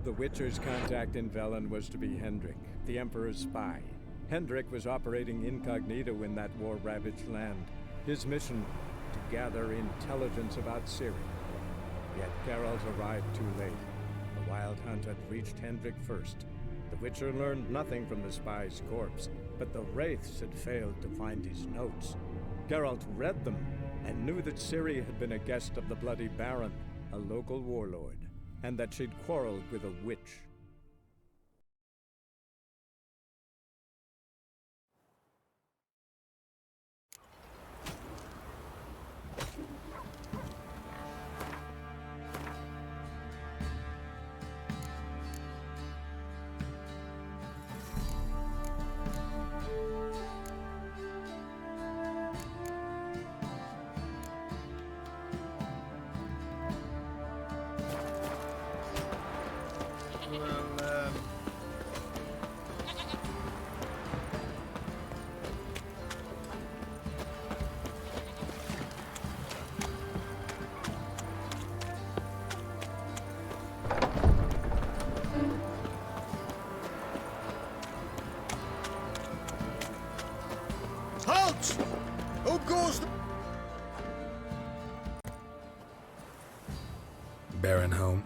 The Witcher's contact in Velen was to be Hendrik, the Emperor's spy. Hendrik was operating incognito in that war-ravaged land. His mission, to gather intelligence about Ciri. Yet Geralt arrived too late. The Wild Hunt had reached Hendrik first. The Witcher learned nothing from the spy's corpse, but the Wraiths had failed to find his notes. Geralt read them, and knew that Ciri had been a guest of the Bloody Baron, a local warlord, and that she'd quarreled with a witch. Halt! Who goes the... Baron home?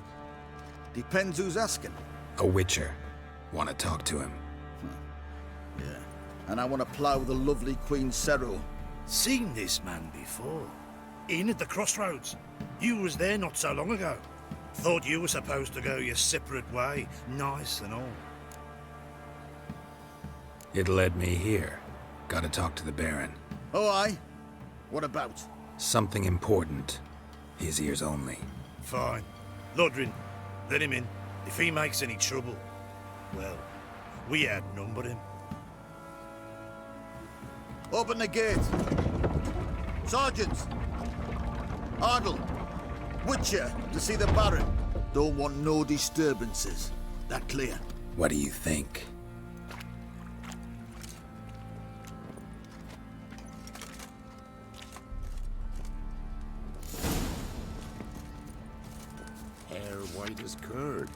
Depends who's asking. A Witcher. Want to talk to him. Yeah. And I want to plough the lovely Queen Cero. Seen this man before. In at the crossroads. You was there not so long ago. Thought you were supposed to go your separate way, nice and all. It led me here. Gotta talk to the Baron. Oh, aye? What about? Something important. His ears only. Fine. Lodrin, let him in. If he makes any trouble, well, we outnumber him. Open the gate. Sergeants! Ardle! Witcher, to see the Baron. Don't want no disturbances. That clear? What do you think? Hair white as curd.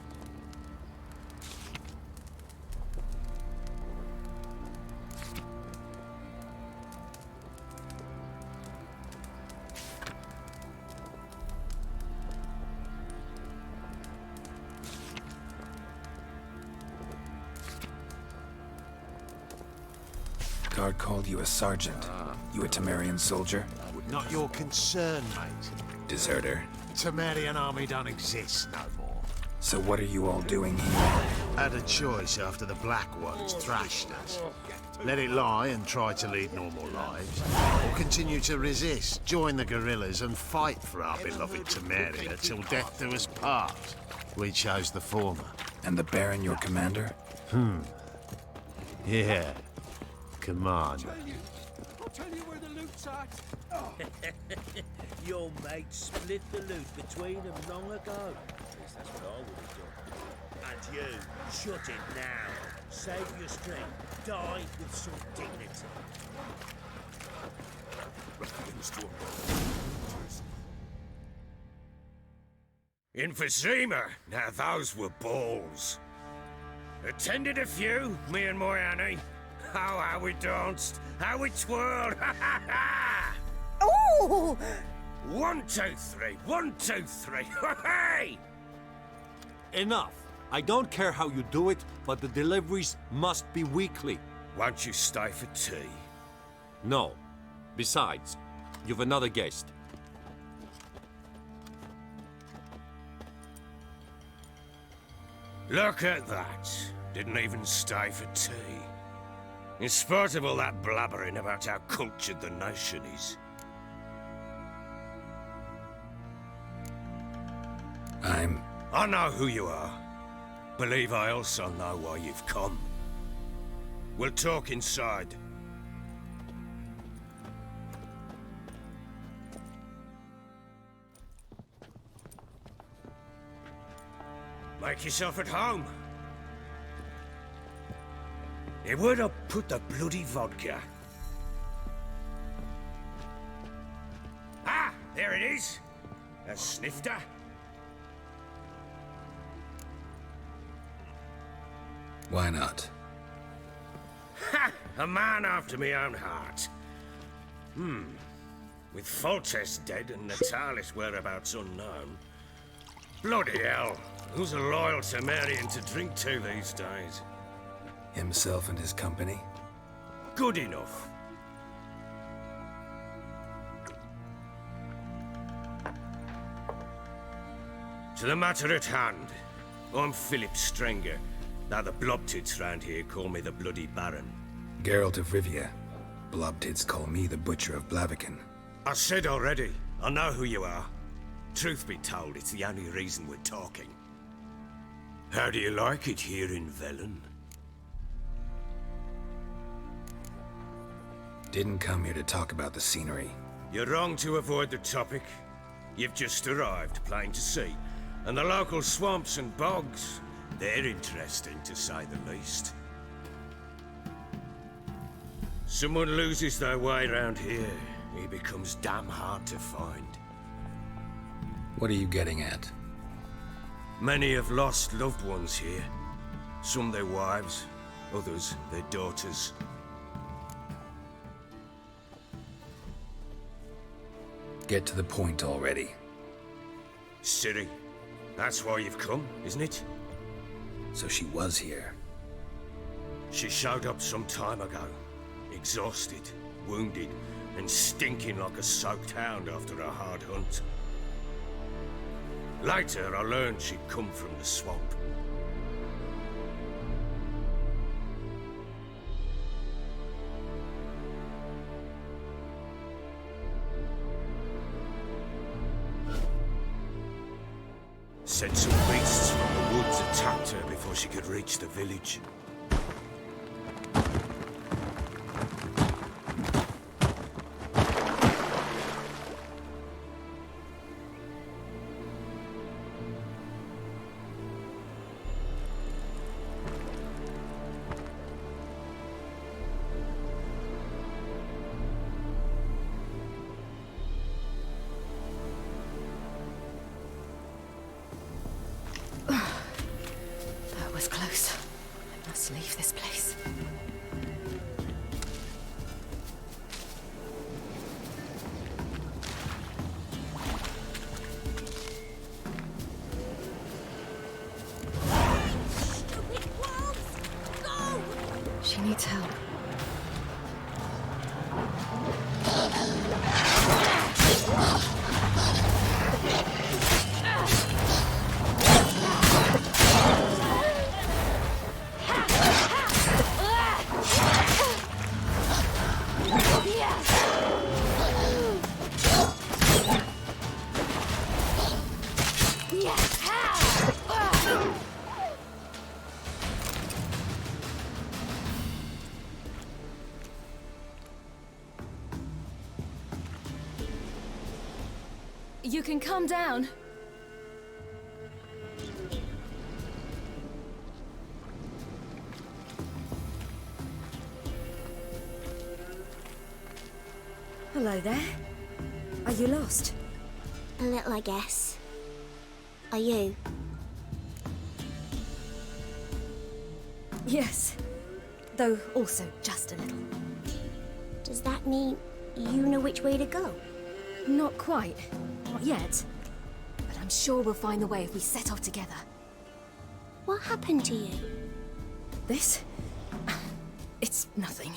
Guard called you a sergeant. You a Temerian soldier? Not your concern, mate. Deserter? Temerian army don't exist no more. So what are you all doing here? Had a choice after the Black Ones thrashed us. Let it lie and try to lead normal lives, or continue to resist, join the guerrillas and fight for our beloved Temeria till death do us part. We chose the former. And the Baron your commander? Yeah. Commander. I'll tell you where the loot's at. Your mate split the loot between them long ago. At least that's what I would have done. And you, shut it now. Save your strength. Die with some dignity. In Vizima, now those were balls. Attended a few, me and my Annie. Oh, how we danced, how we twirled, ha ha ha! Ooh! 1, 2, 3, 1, 2, 3, hey! Enough. I don't care how you do it, but the deliveries must be weekly. Won't you stay for tea? No. Besides, you've another guest. Look at that. Didn't even stay for tea. In spite of all that blabbering about how cultured the nation is. I know who you are. Believe I also know why you've come. We'll talk inside. Make yourself at home. Where'd I put the bloody vodka? Ah, there it is. A snifter. Why not? Ha! A man after my own heart. With Foltest dead and Natalis whereabouts unknown. Bloody hell, who's a loyal Temerian to drink to these days? Himself and his company? Good enough. To the matter at hand, I'm Philip Strenger. Now the Blobtits round here call me the Bloody Baron. Geralt of Rivia. Blobtits call me the Butcher of Blaviken. I said already, I know who you are. Truth be told, it's the only reason we're talking. How do you like it here in Velen? Didn't come here to talk about the scenery. You're wrong to avoid the topic. You've just arrived, plain to see. And the local swamps and bogs, they're interesting to say the least. Someone loses their way around here, he becomes damn hard to find. What are you getting at? Many have lost loved ones here. Some their wives, others their daughters. Get to the point already. Ciri, that's why you've come, isn't it? So she was here. She showed up some time ago. Exhausted, wounded, and stinking like a soaked hound after a hard hunt. Later, I learned she'd come from the swamp. Said some beasts from the woods attacked her before she could reach the village. That was close. I must leave this place. Stupid wolves! Go! She needs help. You can calm down. Hello there. Are you lost? A little, I guess. Are you? Yes. Though also just a little. Does that mean you know which way to go? Not quite. Not yet. But I'm sure we'll find the way if we set off together. What happened to you? This? It's nothing.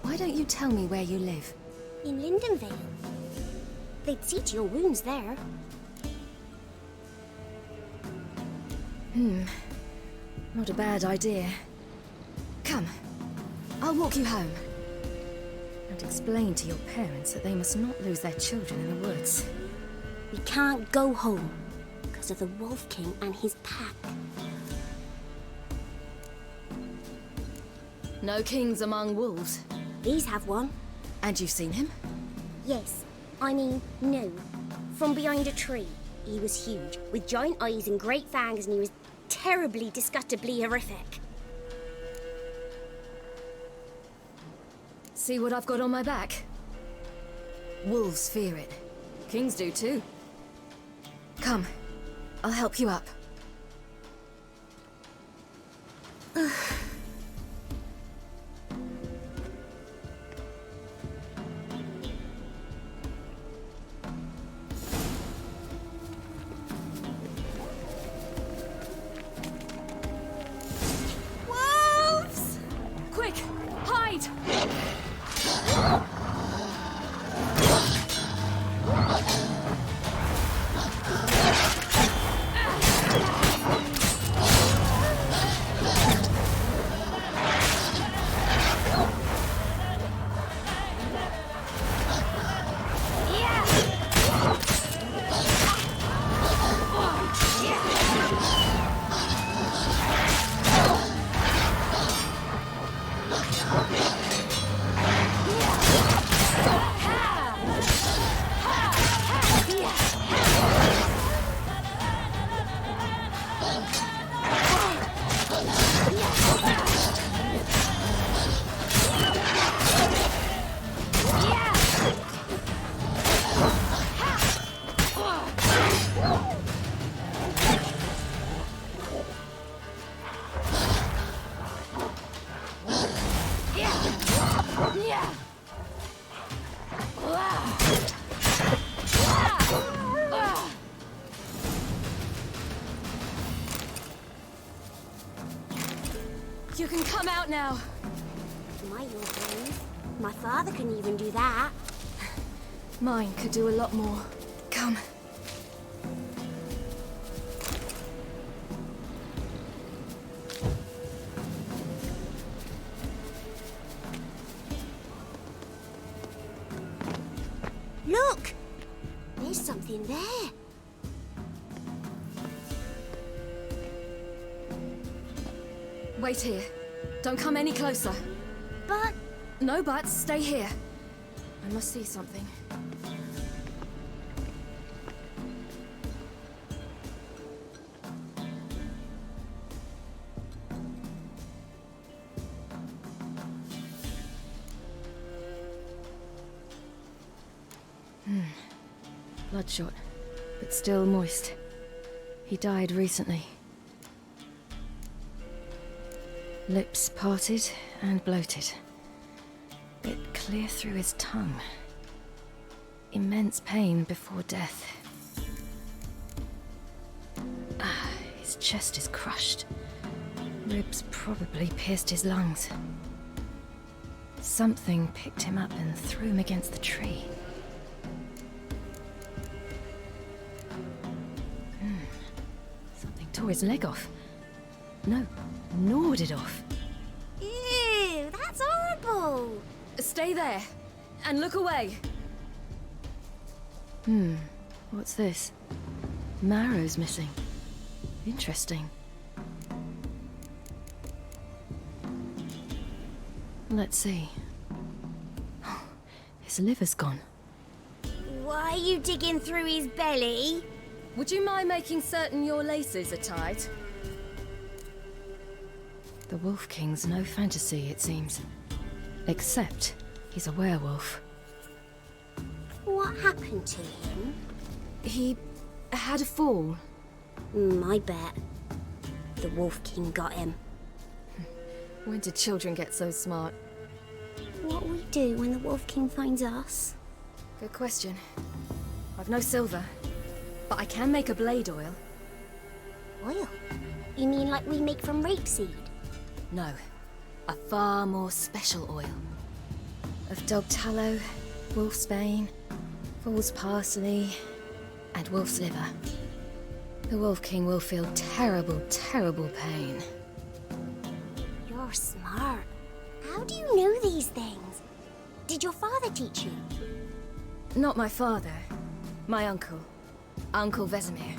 Why don't you tell me where you live? In Lindenvale. They'd see to your wounds there. Not a bad idea. Come, I'll walk you home. And explain to your parents that they must not lose their children in the woods. We can't go home because of the Wolf King and his pack. No kings among wolves. These have one. And you've seen him? Yes. I mean, no. From behind a tree. He was huge, with giant eyes and great fangs, and he was terribly, disgustingly horrific. See what I've got on my back? Wolves fear it. Kings do too. Come, I'll help you up. Wolves! Quick, hide! You can come out now. My your brains. My father couldn't even do that. Mine could do a lot more. Come. Look! There's something there. Wait here. Don't come any closer. But No buts. Stay here. I must see something. Bloodshot, but still moist. He died recently. Lips parted and bloated. Bit clear through his tongue. Immense pain before death. His chest is crushed. Ribs probably pierced his lungs. Something picked him up and threw him against the tree. Something tore his leg off. No, gnawed it off. ew, that's horrible. Stay there, and look away. What's this? Marrow's missing. Interesting. Let's see. His liver's gone. Why are you digging through his belly? Would you mind making certain your laces are tied? The Wolf King's no fantasy, it seems. Except he's a werewolf. What happened to him? He had a fall. I bet. The Wolf King got him. When did children get so smart? What will we do when the Wolf King finds us? Good question. I've no silver, but I can make a blade oil. Oil? You mean like we make from rapeseed? No, a far more special oil. Of dog tallow, wolf's bane, fool's parsley, and wolf's liver. The Wolf King will feel terrible, terrible pain. You're smart. How do you know these things? Did your father teach you? Not my father. My uncle. Uncle Vesemir.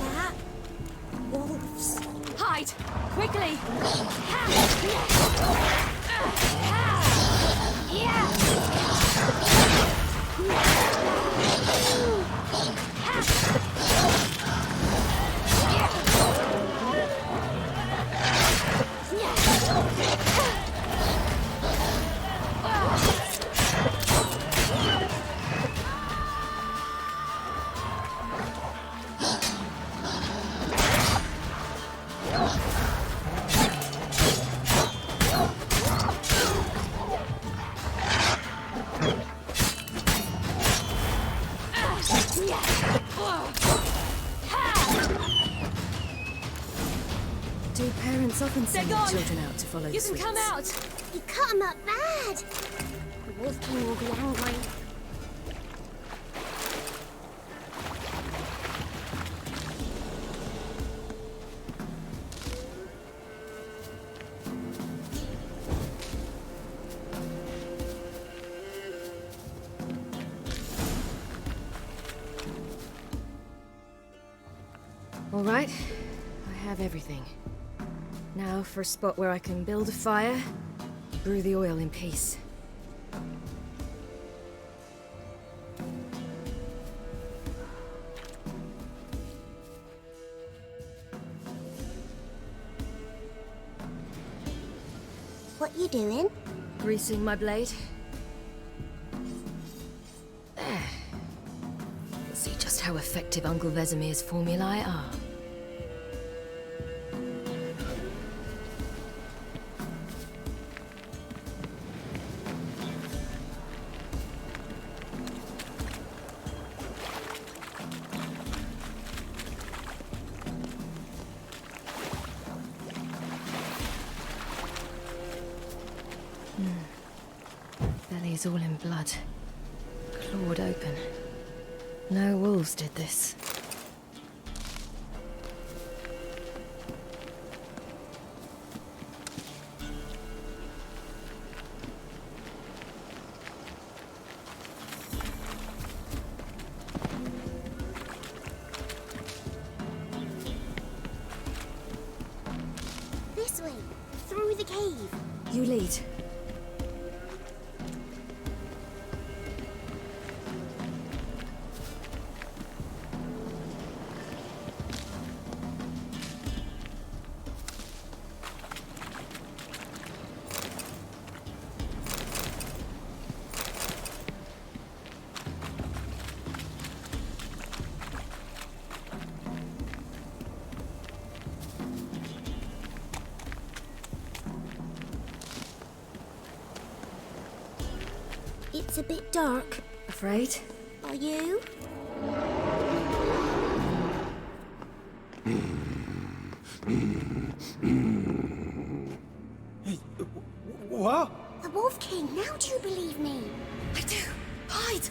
That? Wolves. Hide! Quickly! Yeah! Let's often send our children out to follow the You can sweets. come out! You cut him up bad! The Wolf King will be angry. All right, I have everything. Now for a spot where I can build a fire, brew the oil in peace. What you doing? Greasing my blade. There. Let's see just how effective Uncle Vesemir's formulae are. Belly's all in blood. Clawed open. No wolves did this. This way, through the cave. You lead. It's a bit dark. Afraid? Are you? What? The Wolf King, now do you believe me? I do. Hide!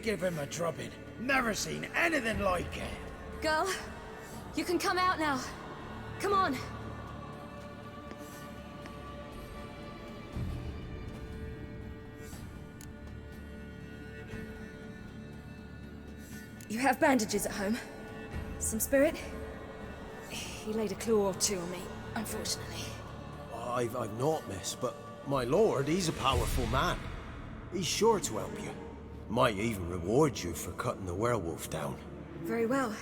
Give him a drubbing. Never seen anything like it. Girl, you can come out now. Come on. You have bandages at home? Some spirit? He laid a claw or two on me, unfortunately. I've not, miss, but my lord, he's a powerful man. He's sure to help you. Might even reward you for cutting the werewolf down. Very well.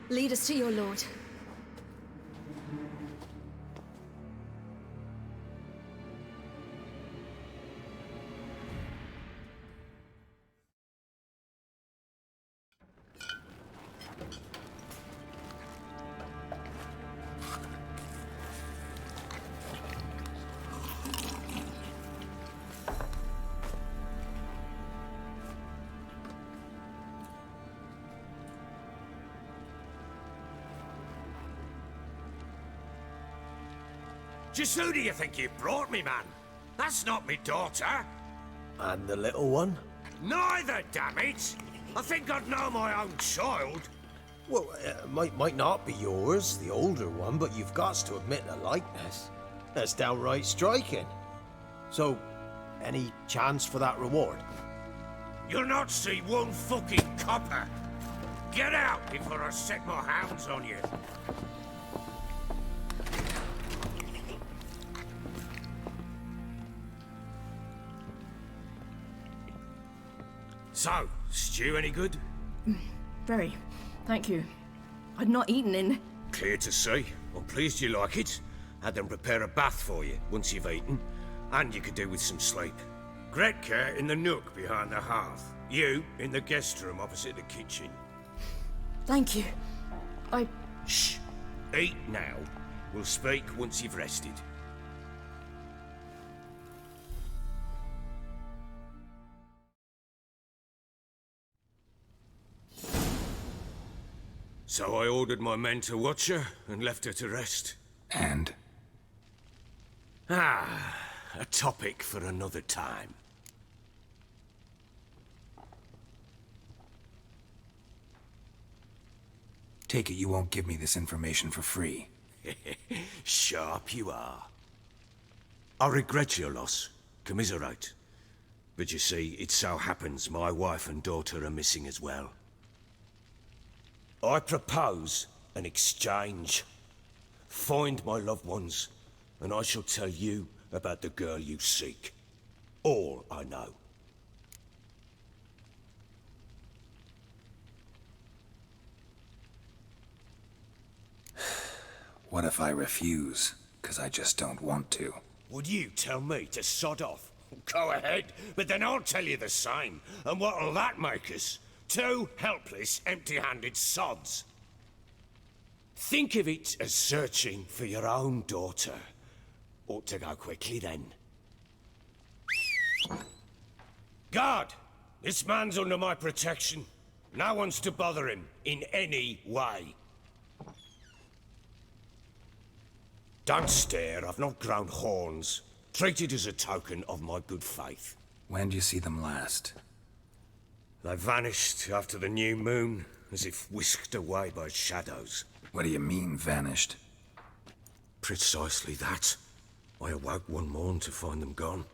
Lead us to your lord. Just who do you think you brought me, man? That's not me daughter. And the little one? Neither, damn it! I think I'd know my own child. Well, might not be yours, the older one, but you've got to admit the likeness. That's downright striking. So, any chance for that reward? You'll not see one fucking copper. Get out before I set my hounds on you. So, stew any good? Very. Thank you. I'd not eaten in... Clear to see. I'm pleased you like it. Had them prepare a bath for you once you've eaten, and you could do with some sleep. Gretka in the nook behind the hearth. You in the guest room opposite the kitchen. Thank you. Shh. Eat now. We'll speak once you've rested. So I ordered my men to watch her and left her to rest. And? A topic for another time. Take it you won't give me this information for free. Sharp you are. I regret your loss. Commiserate. But you see, it so happens my wife and daughter are missing as well. I propose an exchange. Find my loved ones, and I shall tell you about the girl you seek. All I know. What if I refuse? 'Cause I just don't want to. Would you tell me to sod off? Go ahead, but then I'll tell you the same. And what'll that make us? Two helpless, empty-handed sods. Think of it as searching for your own daughter. Ought to go quickly, then. Guard! This man's under my protection. No one's to bother him in any way. Don't stare, I've not grown horns. Treat it as a token of my good faith. When do you see them last? They vanished after the new moon, as if whisked away by shadows. What do you mean, vanished? Precisely that. I awoke one morn to find them gone.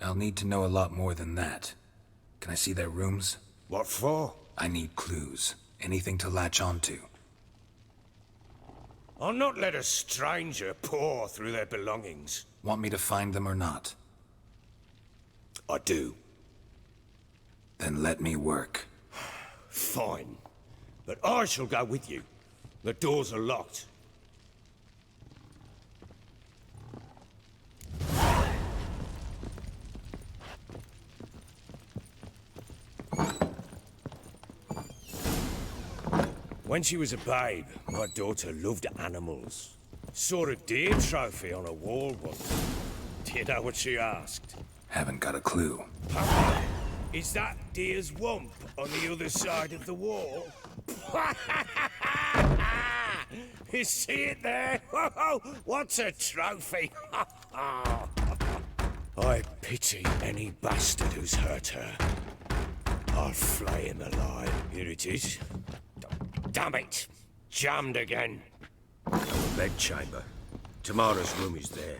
I'll need to know a lot more than that. Can I see their rooms? What for? I need clues. Anything to latch onto. I'll not let a stranger pore through their belongings. Want me to find them or not? I do. Then let me work. Fine. But I shall go with you. The doors are locked. When she was a babe, my daughter loved animals. Saw a deer trophy on a wall once. Do you know what she asked? Haven't got a clue. Papa, is that deer's wump on the other side of the wall? You see it there? Whoa, what's a trophy? I pity any bastard who's hurt her. I'll flay him alive. Here it is. Damn it! Jammed again. Our bedchamber. Tamara's room is there.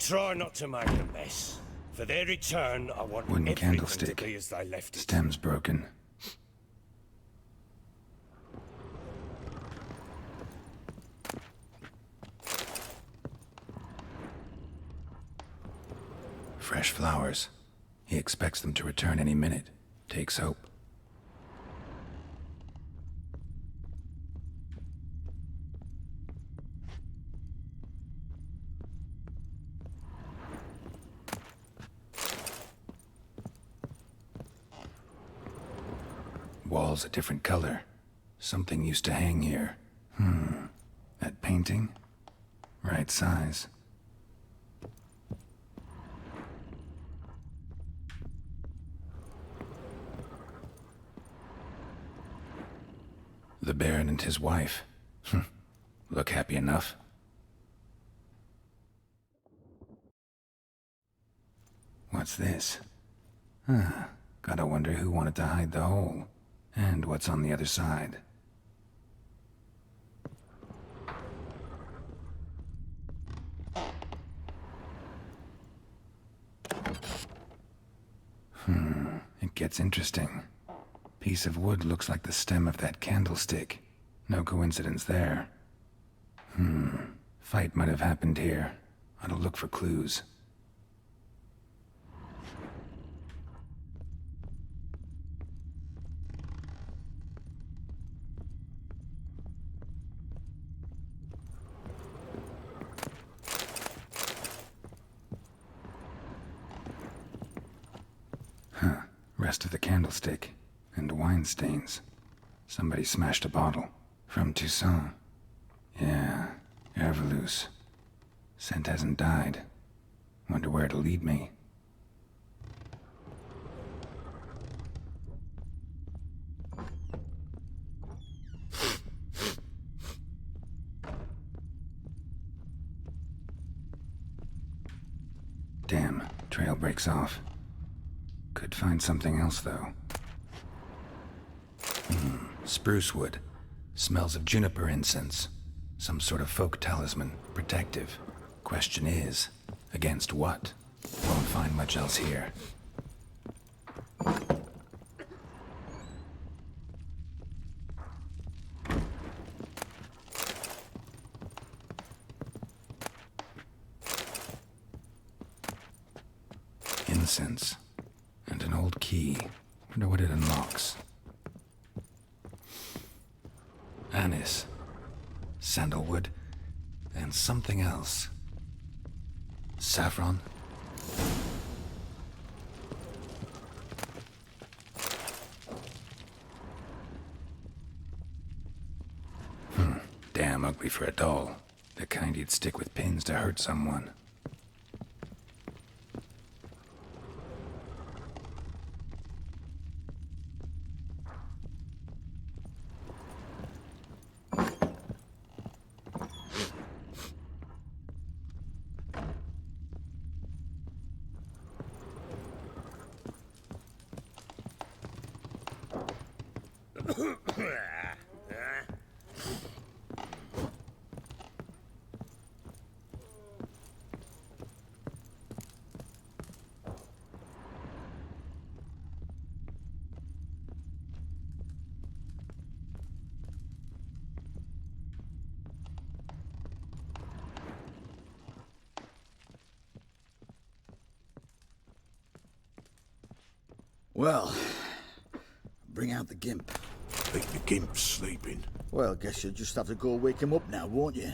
Try not to make a mess. For their return, I want Wooden everything candlestick. to be as they left it. Stem's broken. Fresh flowers. He expects them to return any minute. Takes hope. Walls a different color. Something used to hang here. That painting? Right size. The Baron and his wife. Look happy enough. What's this? Gotta wonder who wanted to hide the hole. And what's on the other side. gets interesting. Piece of wood looks like the stem of that candlestick. No coincidence there. Fight might have happened here. Ought to look for clues. Rest of the candlestick. And wine stains. Somebody smashed a bottle. From Toussaint. Yeah, Herveloos. Scent hasn't died. Wonder where it'll lead me. Damn, trail breaks off. Could find something else, though. Spruce wood. Smells of juniper incense. Some sort of folk talisman. Protective. Question is, against what? Won't find much else here. Incense. And an old key. Wonder what it unlocks. Anise. Sandalwood. And something else. Saffron? Damn ugly for a doll. The kind you'd stick with pins to hurt someone. Well, bring out the gimp. Think the gimp's sleeping? Well, guess you'll just have to go wake him up now, won't you?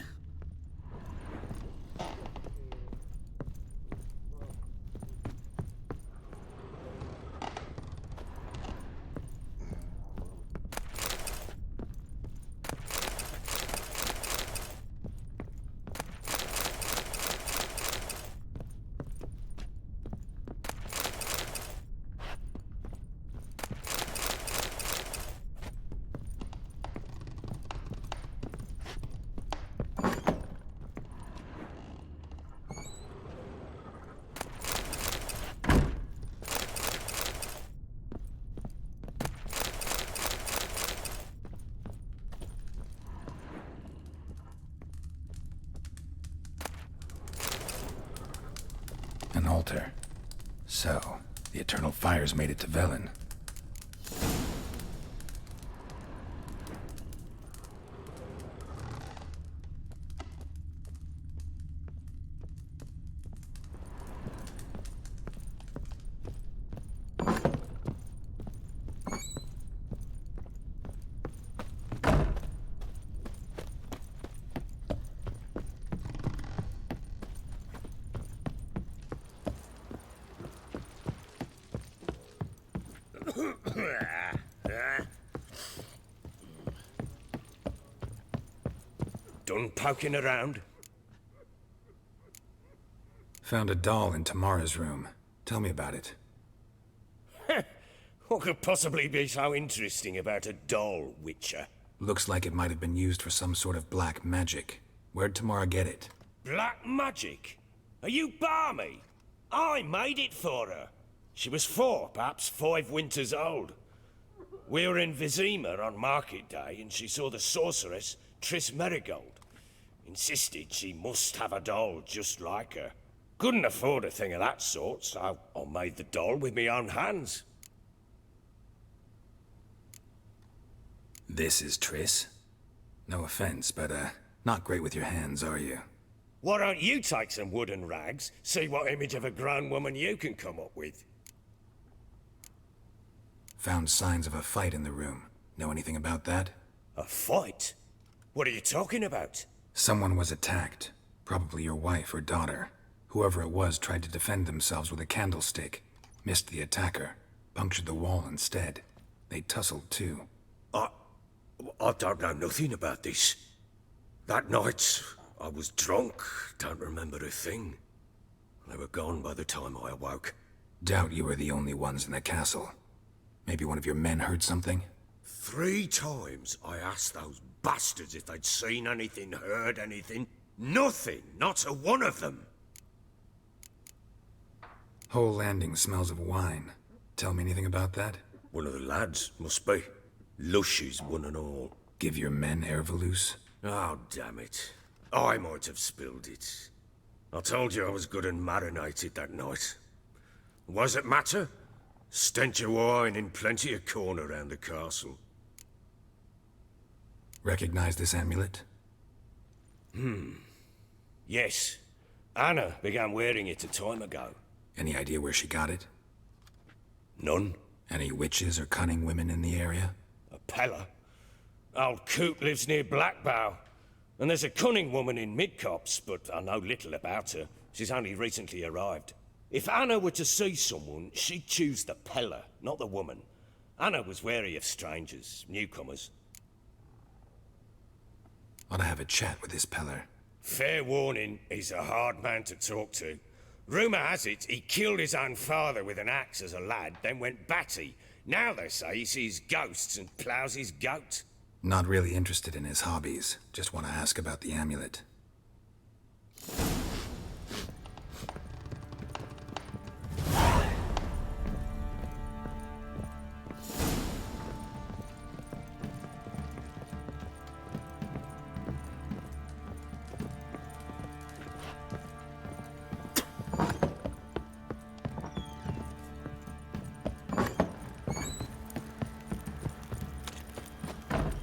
An altar. So, the Eternal Fires made it to Velen. Done poking around? Found a doll in Tamara's room. Tell me about it. What could possibly be so interesting about a doll, Witcher? Looks like it might have been used for some sort of black magic. Where'd Tamara get it? Black magic? Are you balmy? I made it for her. She was 4, perhaps 5 winters old. We were in Vizima on market day, and she saw the sorceress, Triss Merigold. Insisted she must have a doll just like her. Couldn't afford a thing of that sort, so I made the doll with my own hands. This is Triss? No offense, but, not great with your hands, are you? Why don't you take some wooden rags, see what image of a grown woman you can come up with? Found signs of a fight in the room. Know anything about that? A fight? What are you talking about? Someone was attacked. Probably your wife or daughter. Whoever it was tried to defend themselves with a candlestick. Missed the attacker. Punctured the wall instead. They tussled too. I don't know nothing about this. That night, I was drunk, don't remember a thing. They were gone by the time I awoke. Doubt you were the only ones in the castle. Maybe one of your men heard something? 3 times I asked those bastards if they'd seen anything, heard anything. Nothing, not a one of them. Whole landing smells of wine. Tell me anything about that? One of the lads, must be. Lushes, one and all. Give your men Ervelus? Oh, damn it. I might have spilled it. I told you I was good and marinated that night. Was it matter? Stench of wine in plenty of corn around the castle. Recognize this amulet? Yes. Anna began wearing it a time ago. Any idea where she got it? None. Any witches or cunning women in the area? A Pella. Old Coot lives near Blackbow. And there's a cunning woman in Midcopse, but I know little about her. She's only recently arrived. If Anna were to see someone, she'd choose the Pella, not the woman. Anna was wary of strangers, newcomers. Ought to have a chat with this Peller. Fair warning, he's a hard man to talk to. Rumour has it he killed his own father with an axe as a lad, then went batty. Now they say he sees ghosts and ploughs his goat. Not really interested in his hobbies. Just want to ask about the amulet.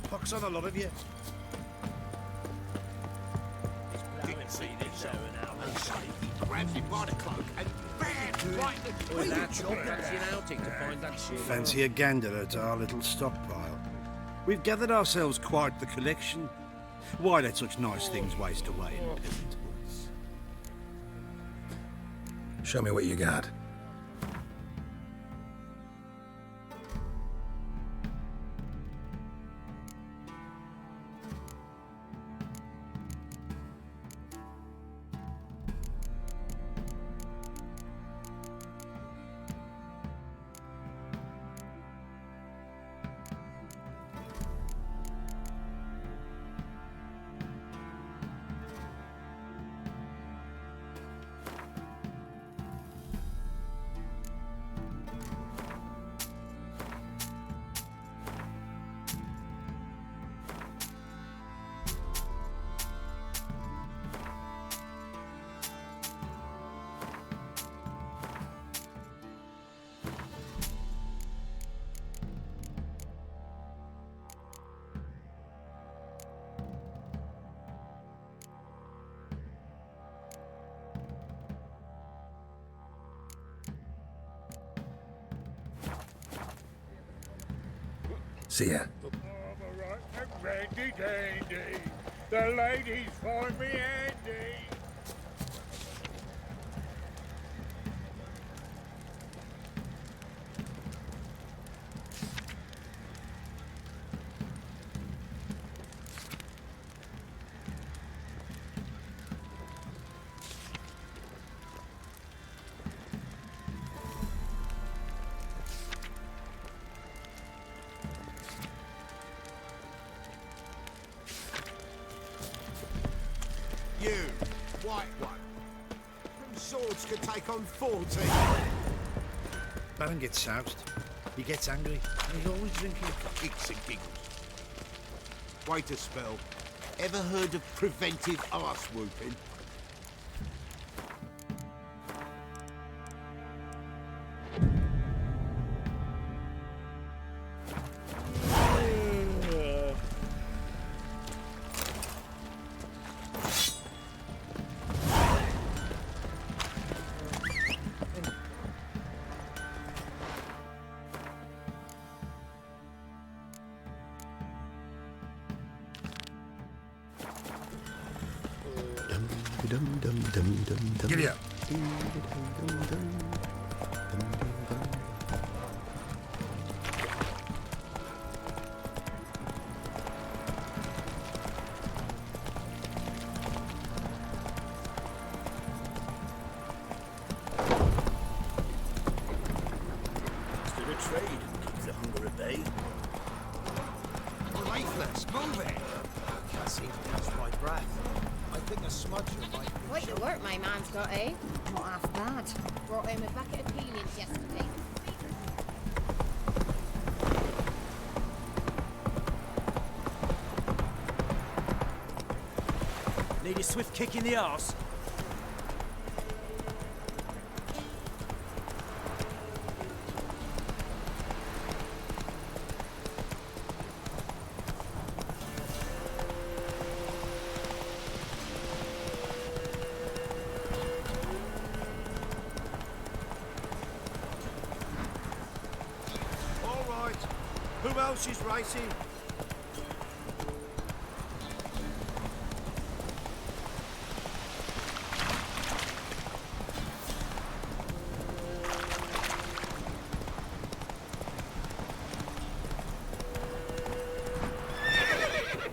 Pox on the lot of you. Fancy a gander at our little stockpile. We've gathered ourselves quite the collection. Why let such nice things waste away in peasant woods? Show me what you got. See ya. Randy dandy, the ladies find me handy. You, white one, whose swords could take on 40. Baron gets soused. He gets angry. And he's always drinking Kicks and giggles. Wait a spell. Ever heard of preventive arse whooping? Giddy up. Still a trade. Keeps the hunger at bay. Lifeless, move it! I can't seem to catch my breath. I think a smudger might be. Quite the work my man's got, eh? Not half bad. Brought him a bucket of peelings yesterday. Need a swift kick in the arse. All right. Who else is racing?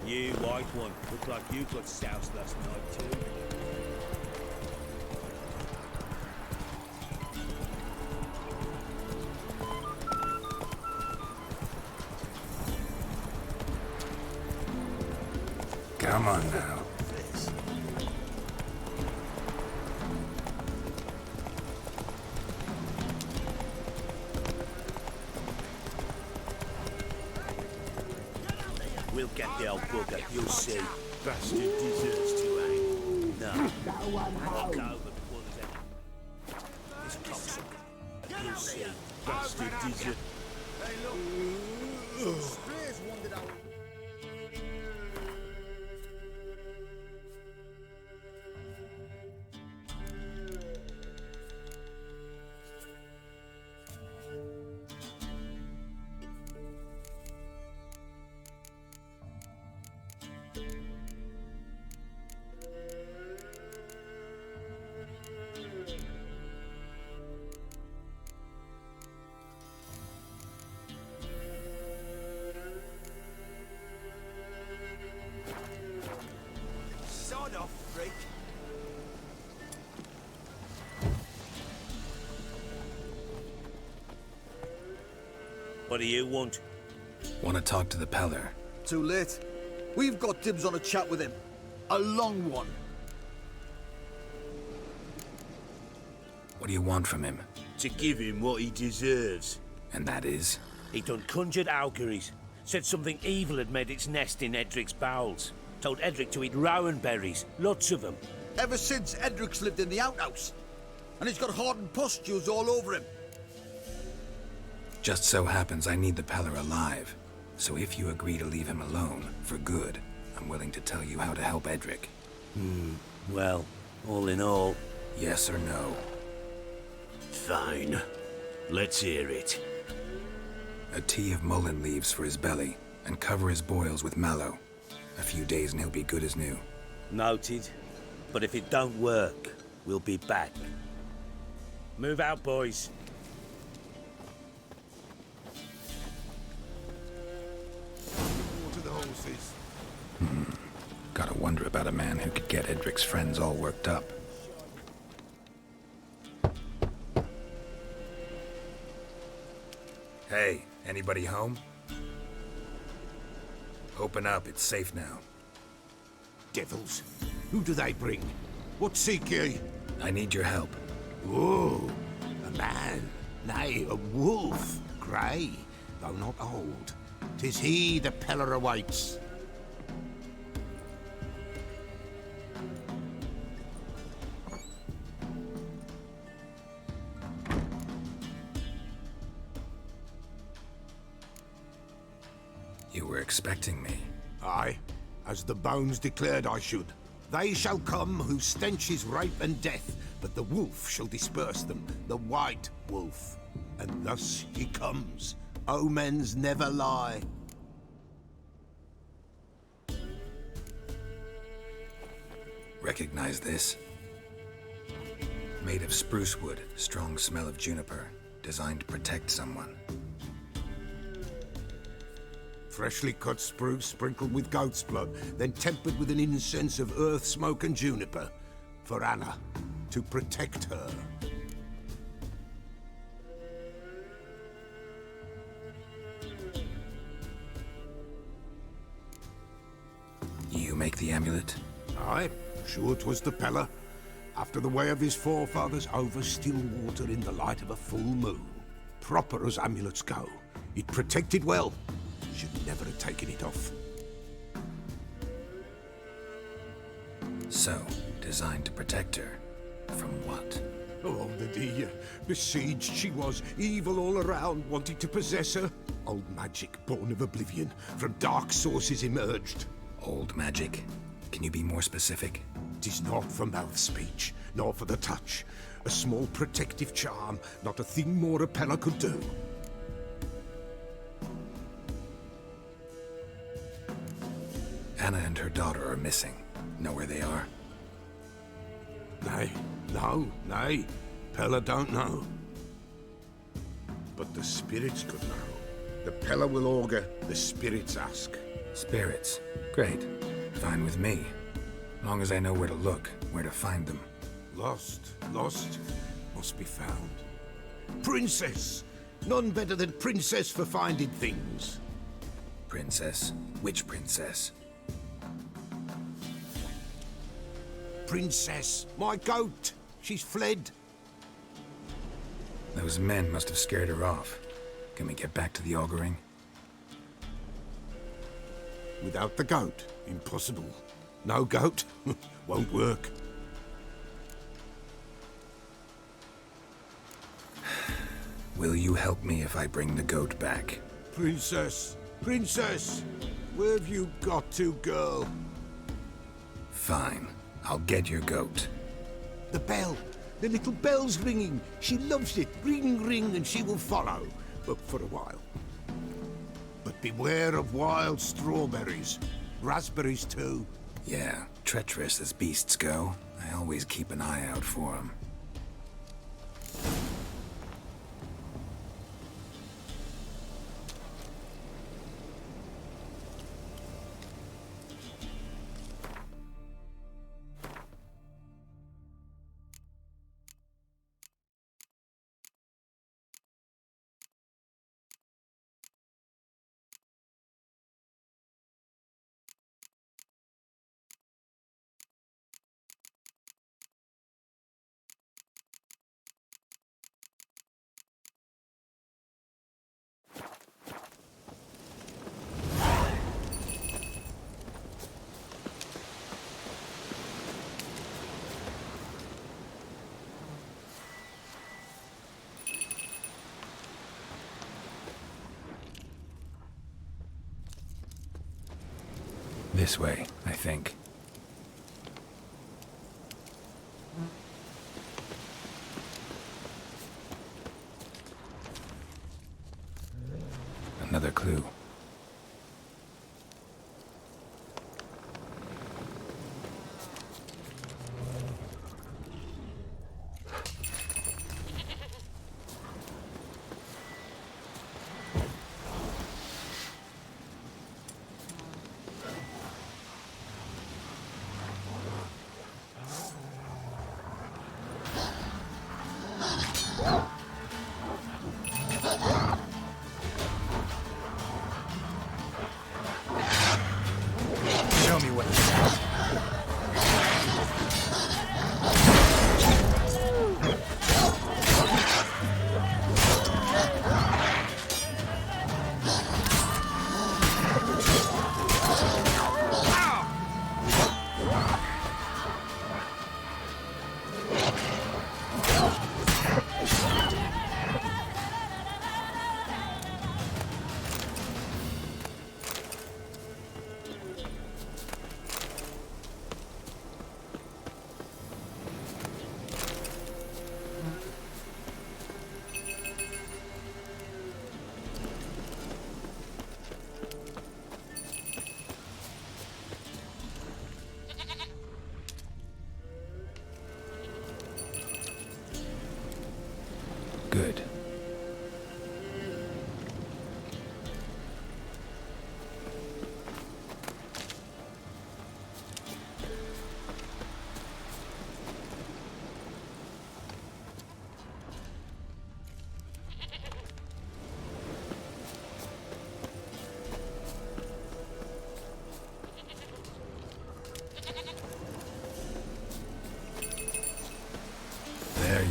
You white one. Look like you got soused last night too. Come on now. We'll get the old bugger, you'll see. Bastard deserves to hang. No. I'll go over before there's any. This cocksucker. You'll see. Bastard deserves. Sod off, freak. What do you want? Want to talk to the Peller? Too late. We've got dibs on a chat with him. A long one. What do you want from him? To give him what he deserves. And that is? He done conjured auguries. Said something evil had made its nest in Edric's bowels. Told Edric to eat rowan berries. Lots of them. Ever since Edric's lived in the outhouse. And he's got hardened pustules all over him. Just so happens I need the Peller alive. So if you agree to leave him alone, for good, I'm willing to tell you how to help Edric. Well, all in all... Yes or no? Fine. Let's hear it. A tea of mullein leaves for his belly, and cover his boils with mallow. A few days and he'll be good as new. Noted. But if it don't work, we'll be back. Move out, boys. Water the horses. Gotta wonder about a man who could get Edric's friends all worked up. Hey, anybody home? Open up, it's safe now. Devils. Who do they bring? What seek ye? I need your help. Oh, a man. Nay, a wolf. Grey, though not old. 'Tis he the Peller awaits. You were expecting me. Aye, as the bones declared I should. They shall come whose stench is rape and death, but the wolf shall disperse them, the white wolf. And thus he comes. Omens never lie. Recognize this? Made of spruce wood, strong smell of juniper. Designed to protect someone. Freshly cut spruce sprinkled with goat's blood, then tempered with an incense of earth, smoke, and juniper. For Anna, to protect her. You make the amulet? Aye, sure 'twas the Pella. After the way of his forefathers, over still water in the light of a full moon. Proper as amulets go. It protected well. Should never have taken it off. So, designed to protect her. From what? Oh, the dear. Besieged she was, evil all around, wanting to possess her. Old magic, born of oblivion, from dark sources emerged. Old magic? Can you be more specific? 'Tis not for mouth speech, nor for the touch. A small protective charm, not a thing more a Pella could do. Anna and her daughter are missing. Know where they are? Nay, nay. Pella don't know. But the spirits could know. The Pella will augur, the spirits ask. Spirits? Great. Fine with me. Long as I know where to look, where to find them. Lost, must be found. Princess! None better than Princess for finding things. Princess? Which princess? Princess, my goat! She's fled. Those men must have scared her off. Can we get back to the auguring? Without the goat, impossible. No goat, won't work. Will you help me if I bring the goat back? Princess, where have you got to, girl? Fine. I'll get your goat. The bell. The little bell's ringing. She loves it. Ring, ring, and she will follow. But for a while. But beware of wild strawberries. Raspberries, too. Yeah, treacherous as beasts go. I always keep an eye out for them. This way, I think. Another clue.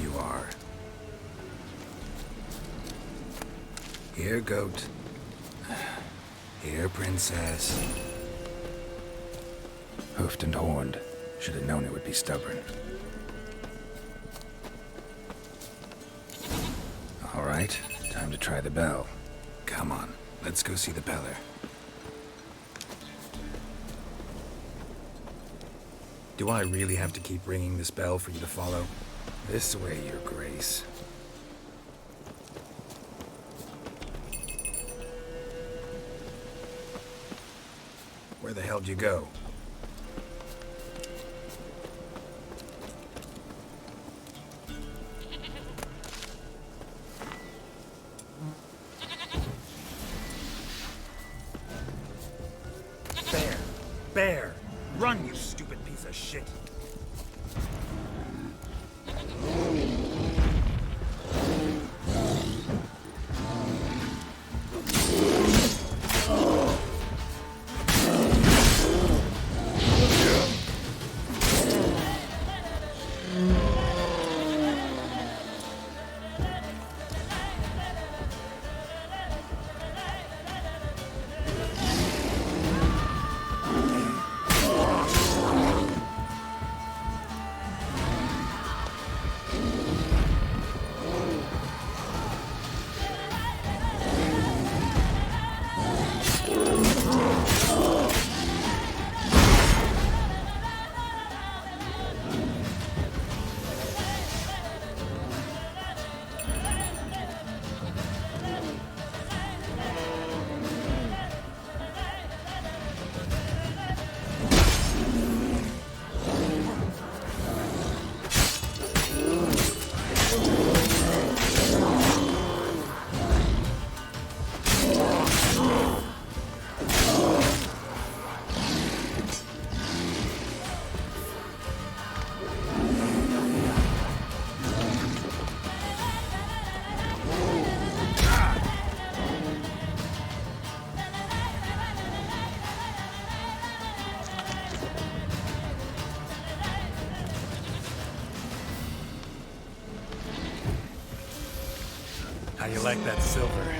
you are. Here, goat. Here, princess. Hoofed and horned. Should have known it would be stubborn. All right, time to try the bell. Come on, let's go see the Peller. Do I really have to keep ringing this bell for you to follow? This way, Your Grace. Where the hell do you go? Bear! Run, you stupid piece of shit! How you like that silver?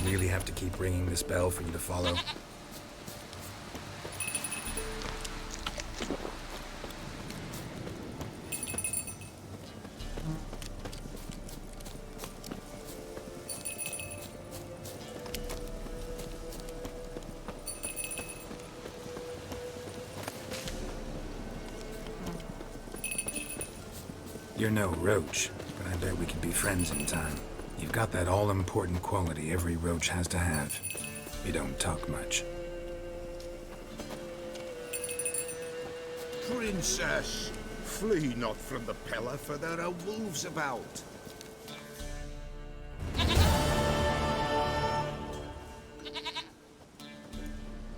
really have to keep ringing this bell for you to follow? You're no roach, but I bet we could be friends in time. You've got that all-important quality every roach has to have. You don't talk much. Princess, flee not from the Pella, for there are wolves about.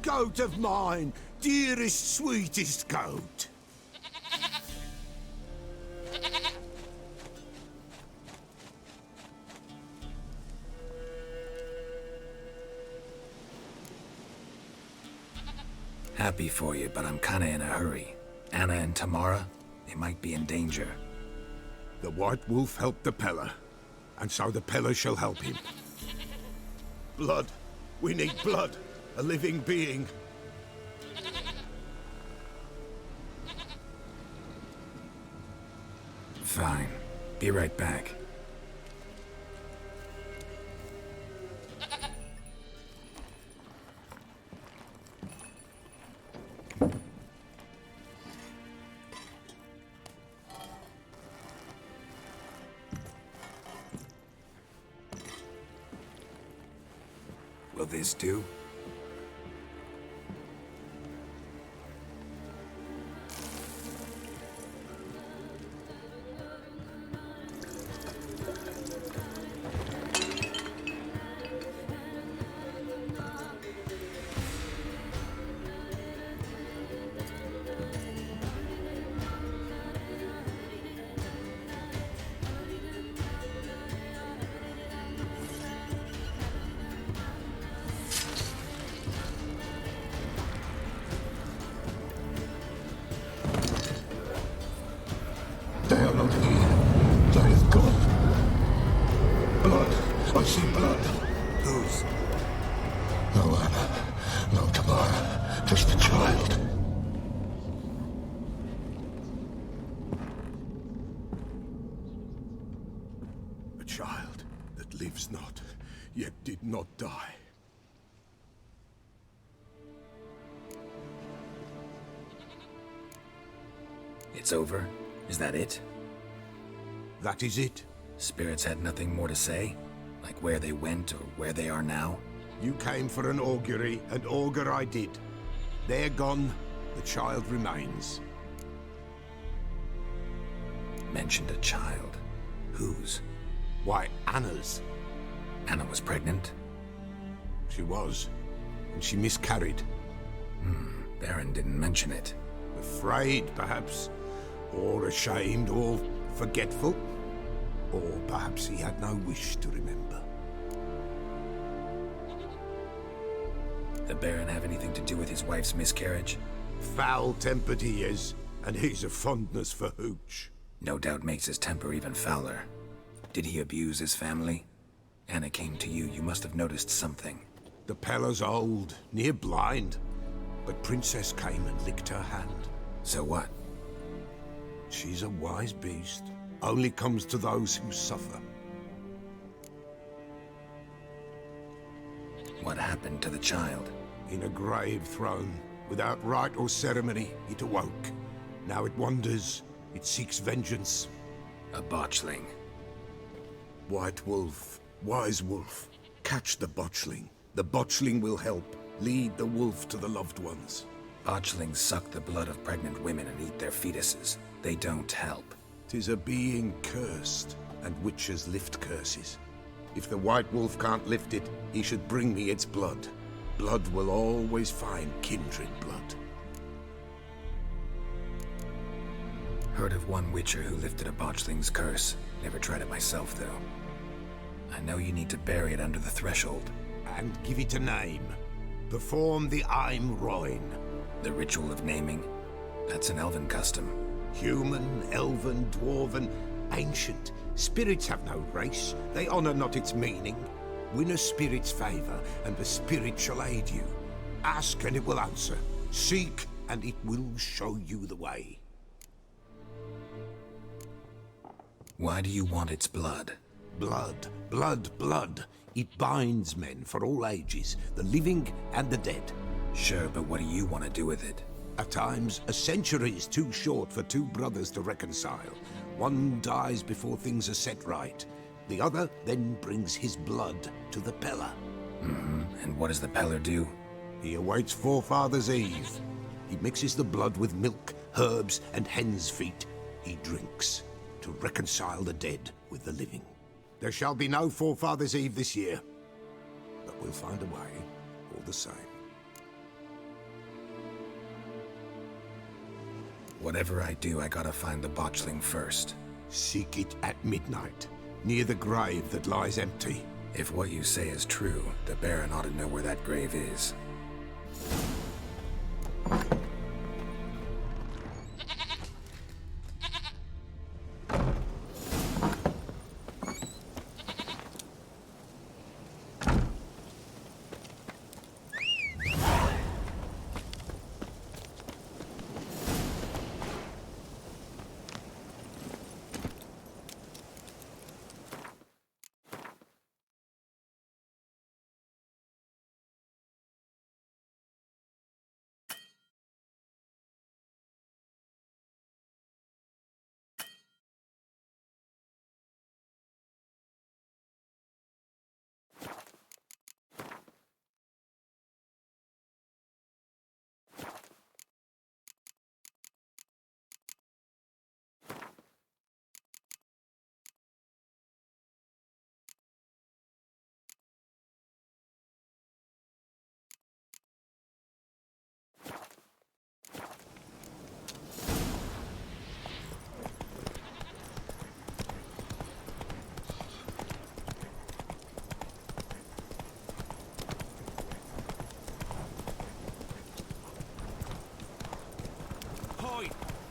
Goat of mine, dearest, sweetest goat. Happy for you, but I'm kinda in a hurry. Anna and Tamara, they might be in danger. The White Wolf helped the Pella, and so the Pella shall help him. Blood. We need blood. A living being. Fine. Be right back. Will this do? They are not here. They is gone. Blood. I see blood. Whose? No Anna. No Tamara. Just the child. A child that lives not, yet did not die. It's over? Is that it? That is it. Spirits had nothing more to say? Like where they went or where they are now? You came for an augury, and augur I did. They're gone. The child remains. Mentioned a child. Whose? Why, Anna's. Anna was pregnant? She was. And she miscarried. Baron didn't mention it. Afraid, perhaps. Or ashamed, or forgetful. Or perhaps he had no wish to remember. The Baron have anything to do with his wife's miscarriage? Foul-tempered he is, and he's a fondness for hooch. No doubt makes his temper even fouler. Did he abuse his family? Anna came to you, you must have noticed something. The Pella's old, near blind. But Princess came and licked her hand. So what? She's a wise beast. Only comes to those who suffer. What happened to the child? In a grave thrown. Without rite or ceremony, it awoke. Now it wanders. It seeks vengeance. A botchling. White Wolf. Wise Wolf. Catch the botchling. The botchling will help. Lead the wolf to the loved ones. Botchlings suck the blood of pregnant women and eat their fetuses. They don't help. 'Tis a being cursed, and witches lift curses. If the White Wolf can't lift it, he should bring me its blood. Blood will always find kindred blood. Heard of one witcher who lifted a botchling's curse. Never tried it myself, though. I know you need to bury it under the threshold. And give it a name. Perform the Aim Roin. The ritual of naming? That's an elven custom. Human, elven, dwarven, ancient. Spirits have no race. They honor not its meaning. Win a spirit's favor, and the spirit shall aid you. Ask, and it will answer. Seek, and it will show you the way. Why do you want its blood? Blood, blood, blood. It binds men for all ages, the living and the dead. Sure, but what do you want to do with it? At times, a century is too short for two brothers to reconcile. One dies before things are set right. The other then brings his blood to the Peller. And what does the Peller do? He awaits Forefathers' Eve. He mixes the blood with milk, herbs, and hen's feet. He drinks to reconcile the dead with the living. There shall be no Forefathers' Eve this year, but we'll find a way all the same. Whatever I do, I gotta find the botchling first. Seek it at midnight, near the grave that lies empty. If what you say is true, the Baron ought to know where that grave is.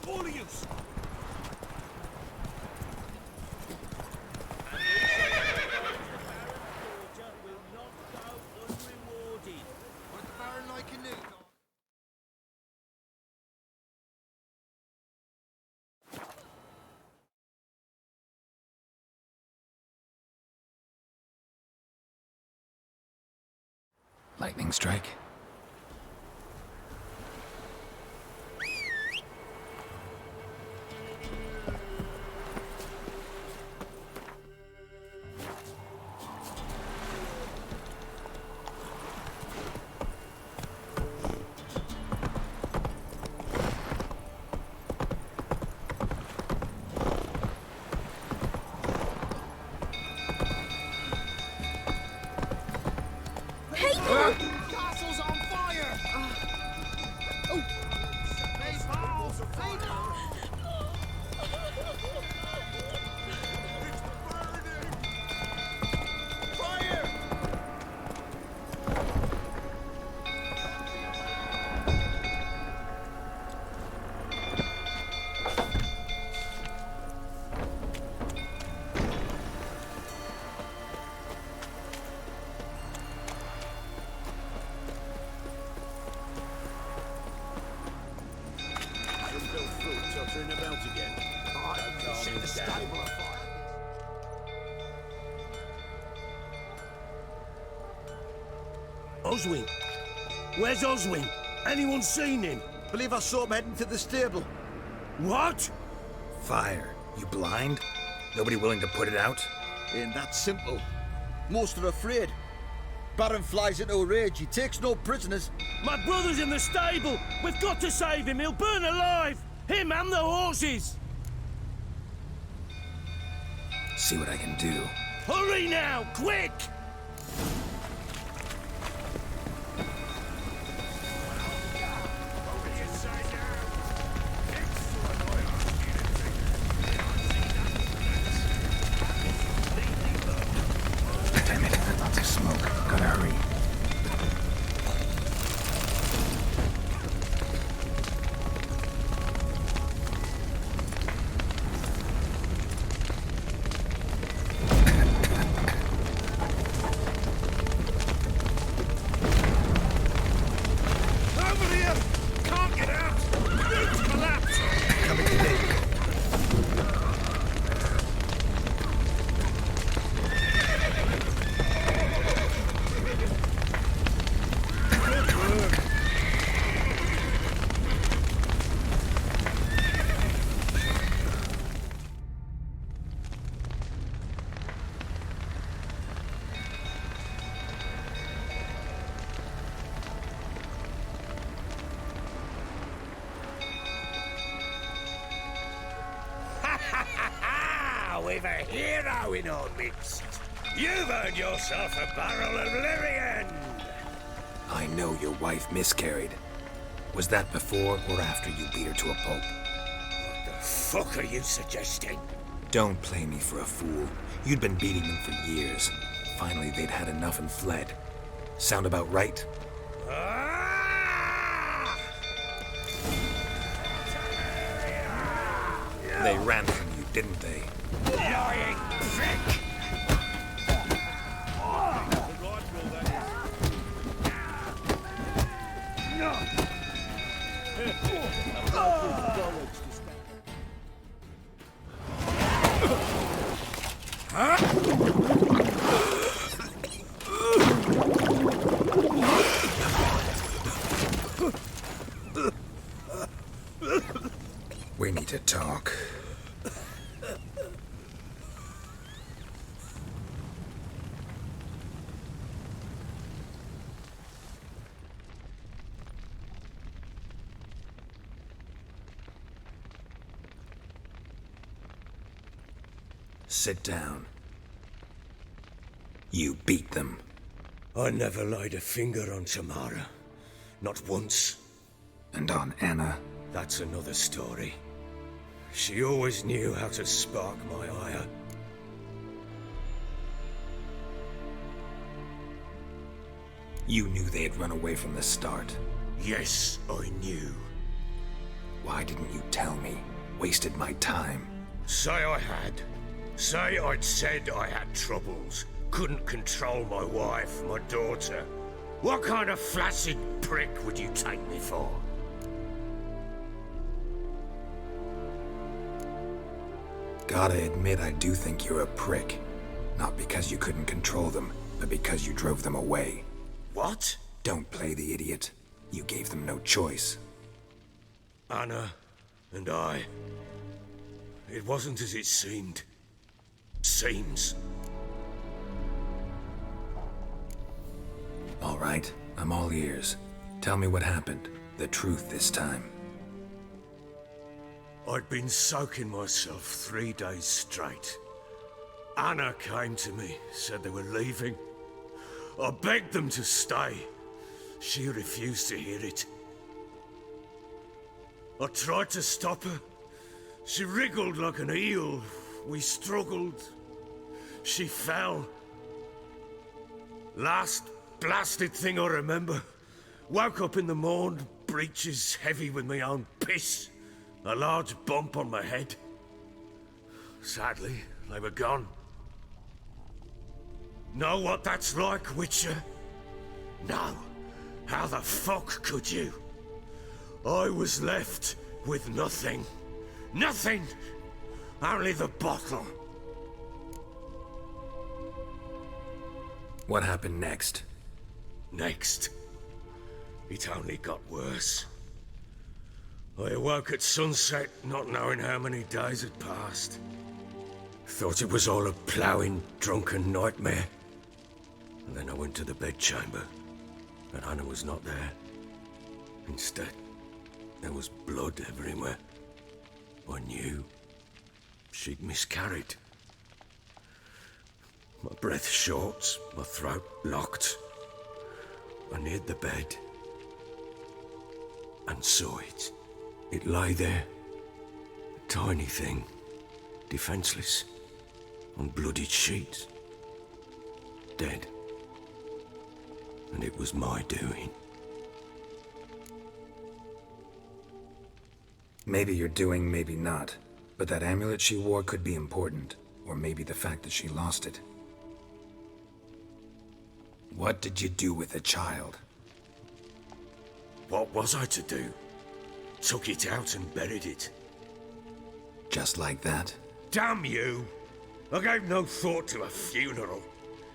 All of you! Lightning strike? Castle's on fire! Oswin? Where's Oswin? Anyone seen him? Believe I saw him heading to the stable. What? Fire. You blind? Nobody willing to put it out? Ain't that simple. Most are afraid. Baron flies into a rage. He takes no prisoners. My brother's in the stable! We've got to save him! He'll burn alive! Him and the horses! See what I can do. Hurry now! Quick! Damn it, lots of smoke. Gotta hurry. Now we've a hero in our midst. You've earned yourself a barrel of Lyrian. I know your wife miscarried. Was that before or after you beat her to a pulp? What the fuck are you suggesting? Don't play me for a fool. You'd been beating them for years. Finally, they'd had enough and fled. Sound about right? They ran from you, didn't they? Lying prick! We need to talk. Sit down. You beat them. I never laid a finger on Tamara. Not once. And on Anna? That's another story. She always knew how to spark my ire. You knew they had run away from the start. Yes, I knew. Why didn't you tell me? Wasted my time. Say I had. Say I'd said I had troubles. Couldn't control my wife, my daughter. What kind of flaccid prick would you take me for? Gotta admit, I do think you're a prick. Not because you couldn't control them, but because you drove them away. What? Don't play the idiot. You gave them no choice. Anna and I... It wasn't as it seemed. Seems. All right, I'm all ears. Tell me what happened. The truth this time. I'd been soaking myself 3 days straight. Anna came to me, said they were leaving. I begged them to stay. She refused to hear it. I tried to stop her. She wriggled like an eel. We struggled. She fell. Last blasted thing I remember. Woke up in the morn, breeches heavy with my own piss. A large bump on my head. Sadly, they were gone. Know what that's like, Witcher? No. How the fuck could you? I was left with nothing. Nothing! Only the bottle. What happened next? Next? It only got worse. I awoke at sunset, not knowing how many days had passed. Thought it was all a ploughing, drunken nightmare. And then I went to the bedchamber, and Anna was not there. Instead, there was blood everywhere. I knew she'd miscarried. My breath short, my throat locked. I neared the bed and saw it. It lay there, a tiny thing, defenseless, on bloodied sheets, dead. And it was my doing. Maybe you're doing, maybe not. But that amulet she wore could be important. Or maybe the fact that she lost it. What did you do with the child? What was I to do? Took it out and buried it. Just like that? Damn you! I gave no thought to a funeral.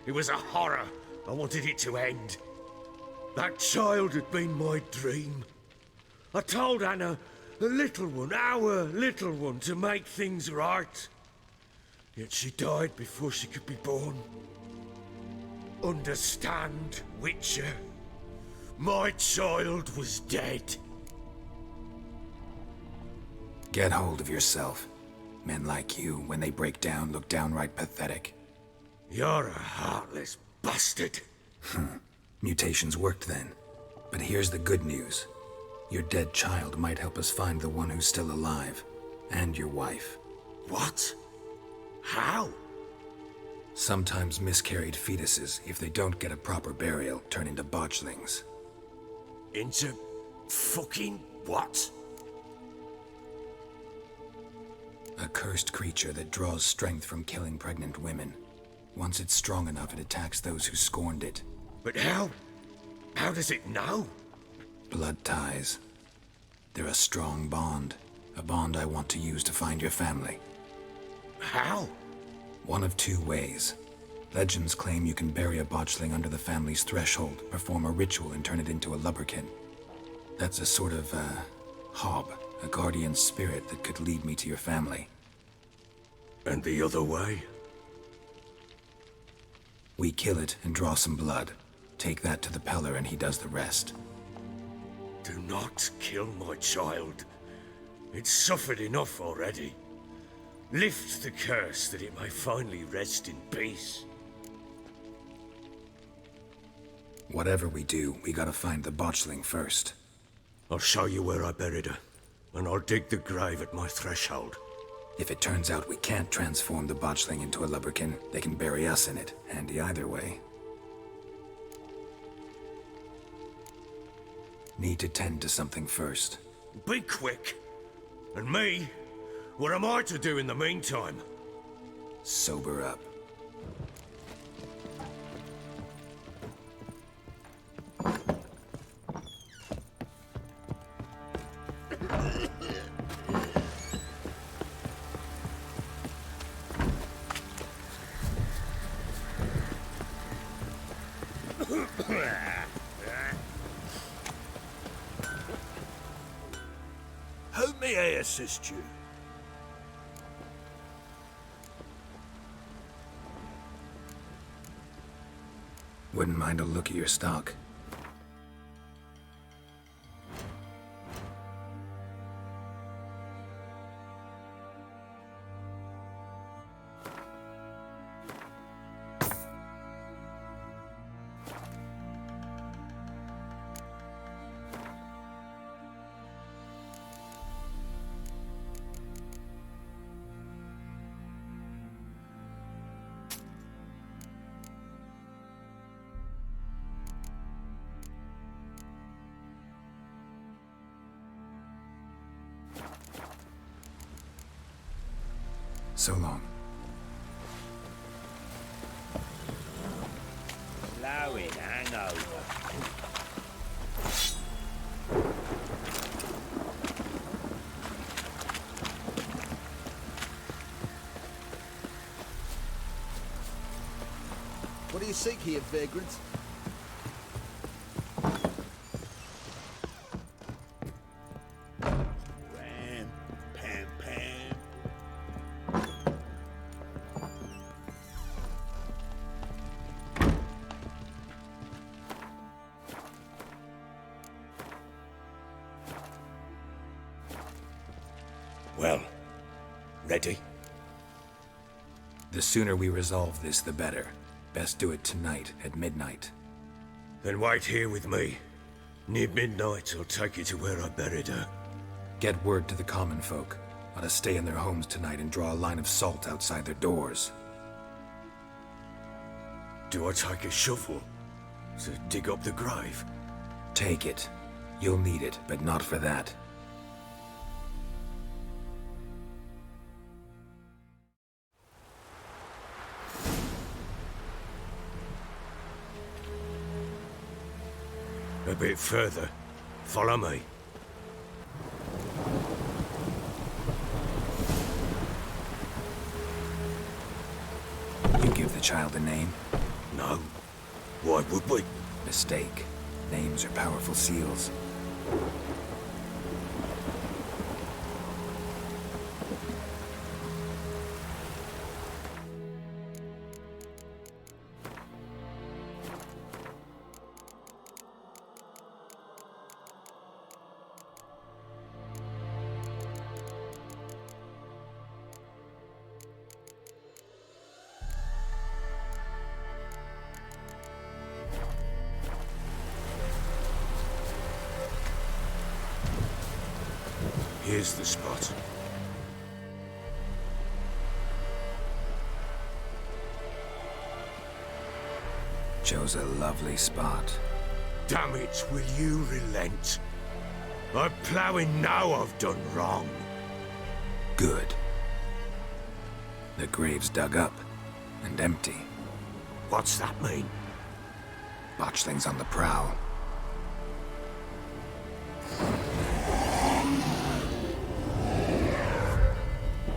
It was a horror. I wanted it to end. That child had been my dream. I told Anna, the little one, our little one, to make things right. Yet she died before she could be born. Understand, Witcher? My child was dead. Get hold of yourself. Men like you, when they break down, look downright pathetic. You're a heartless bastard. Mutations worked then. But here's the good news. Your dead child might help us find the one who's still alive. And your wife. What? How? Sometimes miscarried fetuses, if they don't get a proper burial, turn into botchlings. Into fucking what? A cursed creature that draws strength from killing pregnant women. Once it's strong enough, it attacks those who scorned it. But how? How does it know? Blood ties. They're a strong bond. A bond I want to use to find your family. How? One of two ways. Legends claim you can bury a botchling under the family's threshold, perform a ritual, and turn it into a lubberkin. That's a sort of, hob, a guardian spirit that could lead me to your family. And the other way? We kill it and draw some blood. Take that to the Peller and he does the rest. Do not kill my child. It's suffered enough already. Lift the curse that it may finally rest in peace. Whatever we do, we gotta find the botchling first. I'll show you where I buried her, and I'll dig the grave at my threshold. If it turns out we can't transform the botchling into a lubberkin, they can bury us in it. Handy either way. Need to tend to something first. Be quick. And me? What am I to do in the meantime? Sober up. How may I assist you? Wouldn't mind a look at your stock. So long. Blowing hangover. What do you seek here, vagrants? Ram, pam, pam. Well, ready? The sooner we resolve this, the better. Best do it tonight at midnight. Then wait here with me. Near midnight, I'll take you to where I buried her. Get word to the common folk. Ought to stay in their homes tonight and draw a line of salt outside their doors. Do I take a shovel to dig up the grave? Take it. You'll need it, but not for that. A bit further. Follow me. You give the child a name? No. Why would we? Mistake. Names are powerful seals. Here's the spot. Chose a lovely spot. Damn it, will you relent? I'm ploughing now I've done wrong. Good. The grave's dug up and empty. What's that mean? Botchling's on the prowl.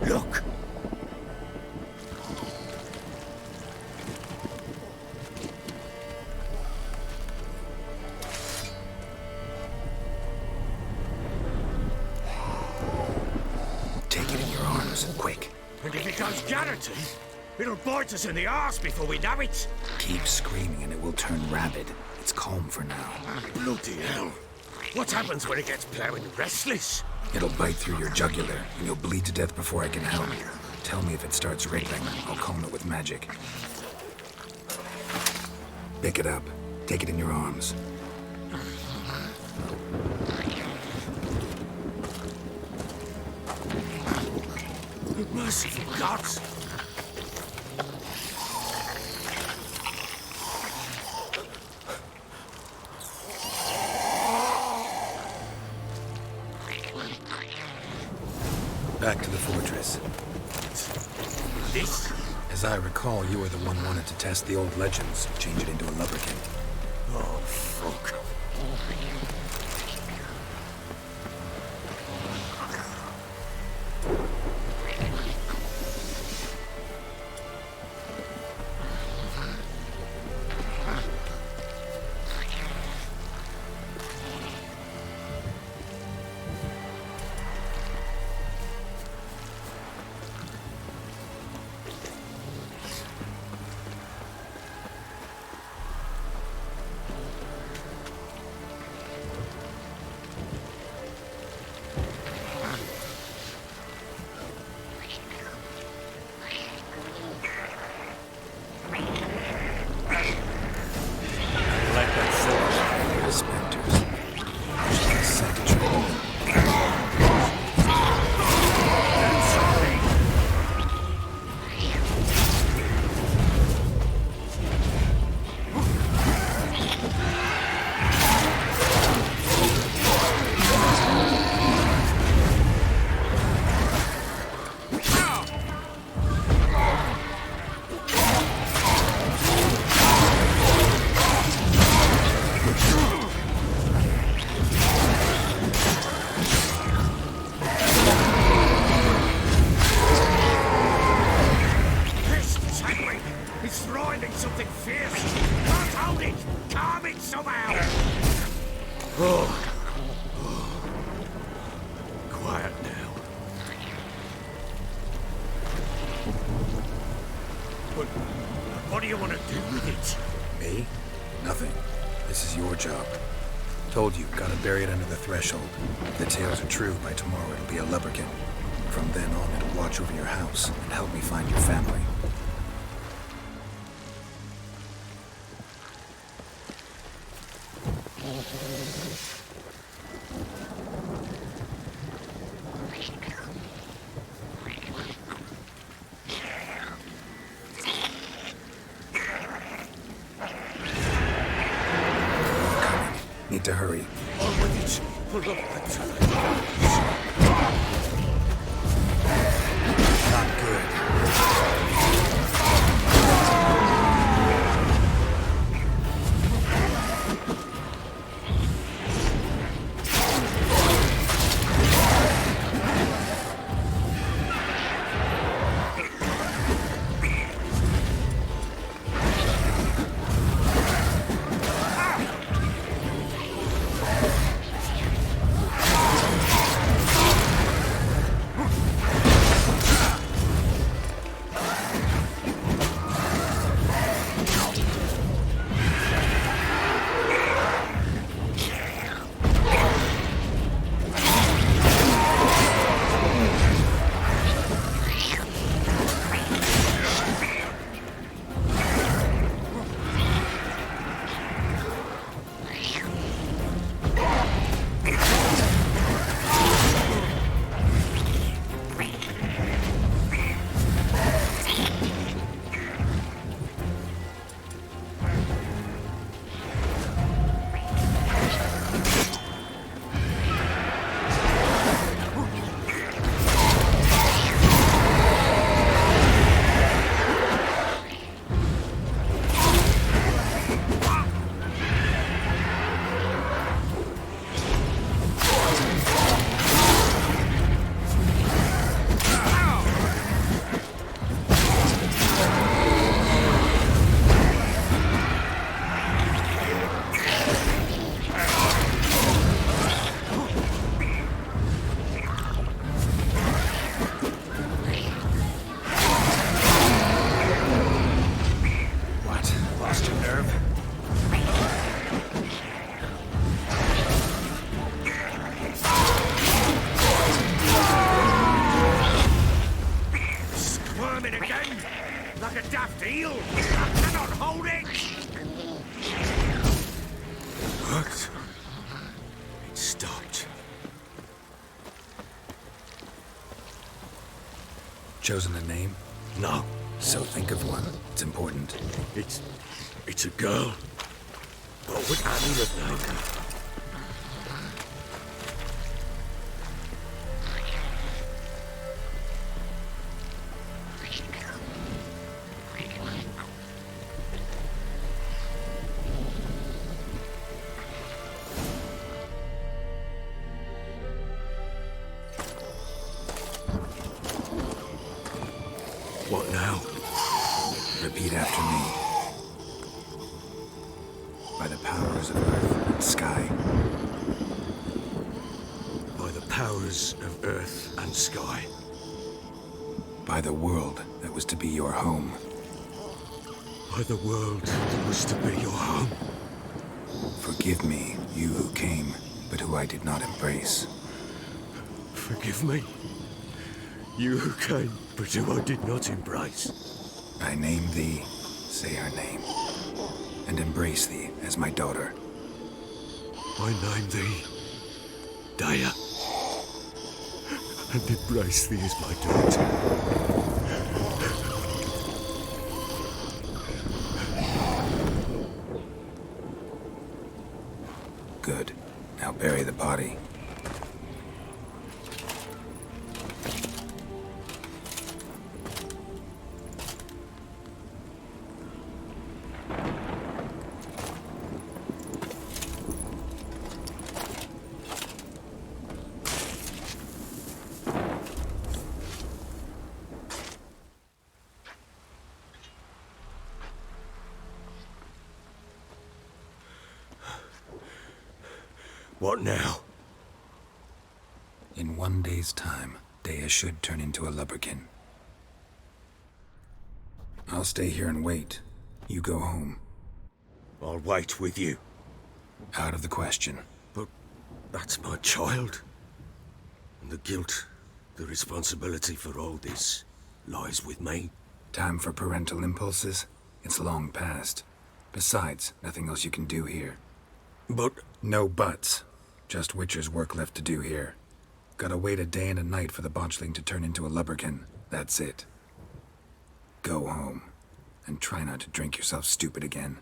Look! Take it in your arms, quick. And if it goes Garrity, it'll bite us in the arse before we know it. Keep screaming and it will turn rabid. It's calm for now. Bloody hell. What happens when it gets ploughing restless? It'll bite through your jugular, and you'll bleed to death before I can help. Tell me if it starts wriggling. I'll calm it with magic. Pick it up. Take it in your arms. Merciful gods! Back to the fortress. This? As I recall, you were the one wanted to test the old legends, change it into a lubberkin. Oh, fuck. What do you want to do with it? Me? Nothing. This is your job. Told you, gotta bury it under the threshold. If the tales are true, by tomorrow it'll be a lubberkin. From then on, it'll watch over your house and help me find your family. Need to hurry. On with it. Pull up the Not good. squirming again, like a daft eel. I cannot hold it. Worked. It stopped. Chosen a name? No. So think of one. It's important. It's a girl. What would Amulet name her? What now? Repeat after me. By the powers of earth and sky. By the powers of earth and sky. By the world that was to be your home. By the world that was to be your home. Forgive me, you who came, but who I did not embrace. Forgive me. You who came, but who I did not embrace. I name thee, say her name, and embrace thee as my daughter. I name thee, Daya, and embrace thee as my daughter. Good. Now bury the body. What now? In 1 day's time, Daya should turn into a lubberkin. I'll stay here and wait. You go home. I'll wait with you. Out of the question. But that's my child. And the guilt, the responsibility for all this lies with me. Time for parental impulses? It's long past. Besides, nothing else you can do here. But... No buts. Just Witcher's work left to do here. Gotta wait a day and a night for the botchling to turn into a lubberkin. That's it. Go home. And try not to drink yourself stupid again.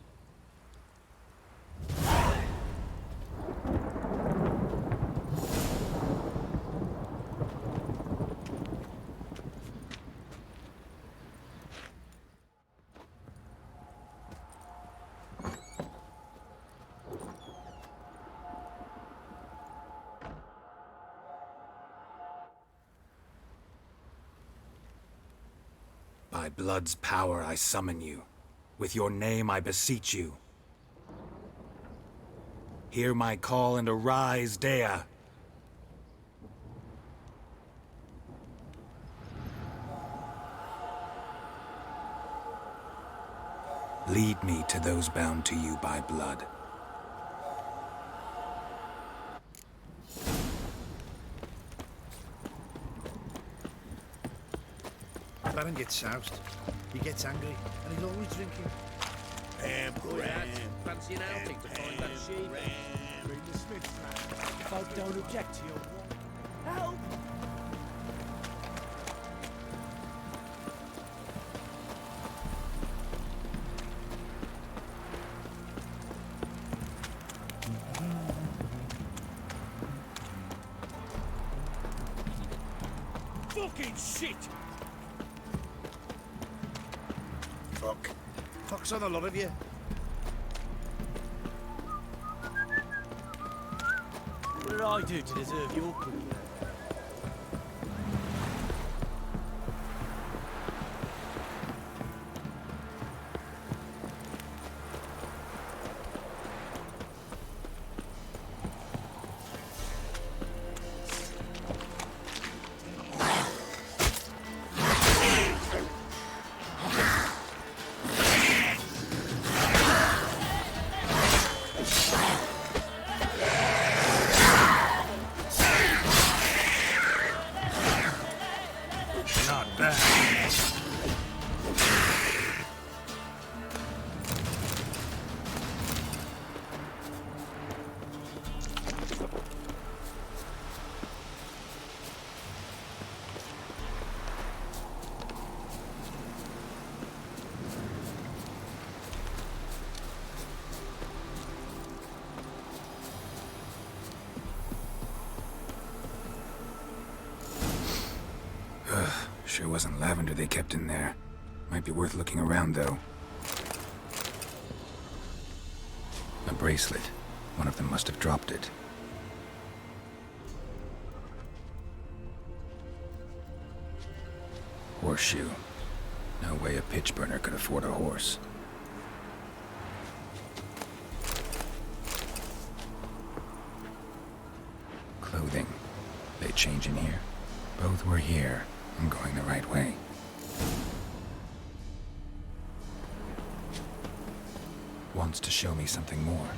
By blood's power I summon you. With your name I beseech you. Hear my call and arise, Daya. Lead me to those bound to you by blood. Baron gets soused. He gets angry, and he's always drinking. Fancy an outing to find that sheep? Bring the Smiths, man. Folk don't object to your... Help! Fucking shit! Fuck. Fuck's on a lot of you. What did I do to deserve your cooking? Not bad. Sure wasn't lavender they kept in there. Might be worth looking around, though. A bracelet. One of them must have dropped it. Horseshoe. No way a pitch burner could afford a horse. Clothing. They change in here? Both were here. I'm going the right way. Wants to show me something more.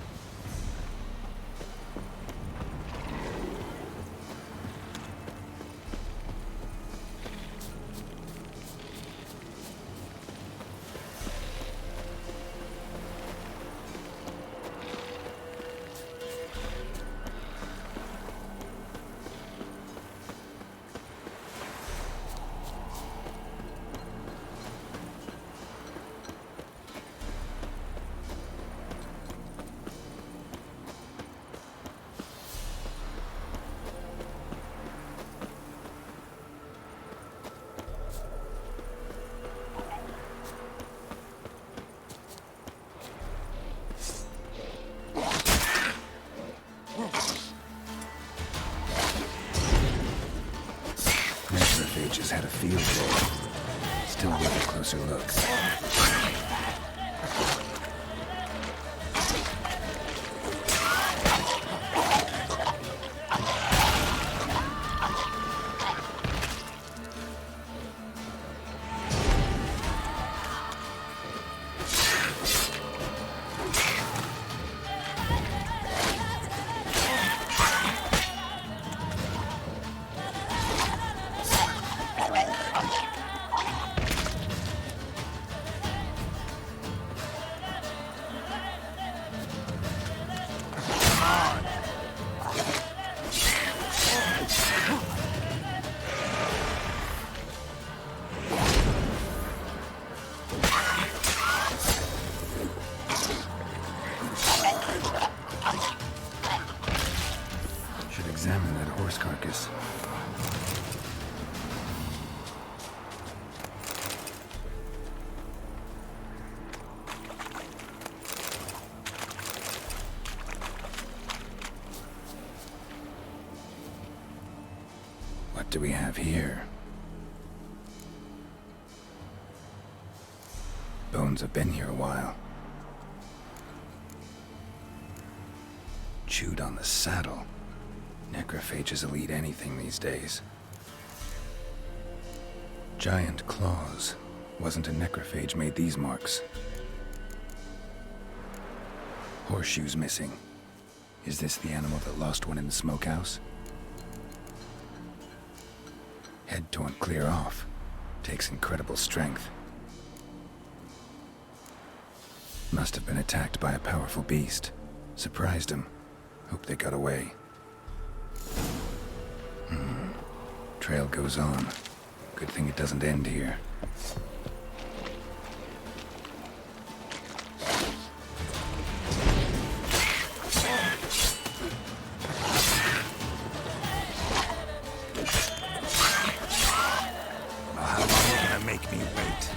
Necrophages had a field day. Still worth a closer look. Examine that horse carcass. What do we have here? Bones have been here a while. Chewed on the saddle. Necrophages will eat anything these days. Giant claws. Wasn't a necrophage made these marks. Horseshoes missing. Is this the animal that lost one in the smokehouse? Head torn clear off. Takes incredible strength. Must have been attacked by a powerful beast. Surprised him. Hope they got away. Trail goes on. Good thing it doesn't end here. How long are you gonna make me wait?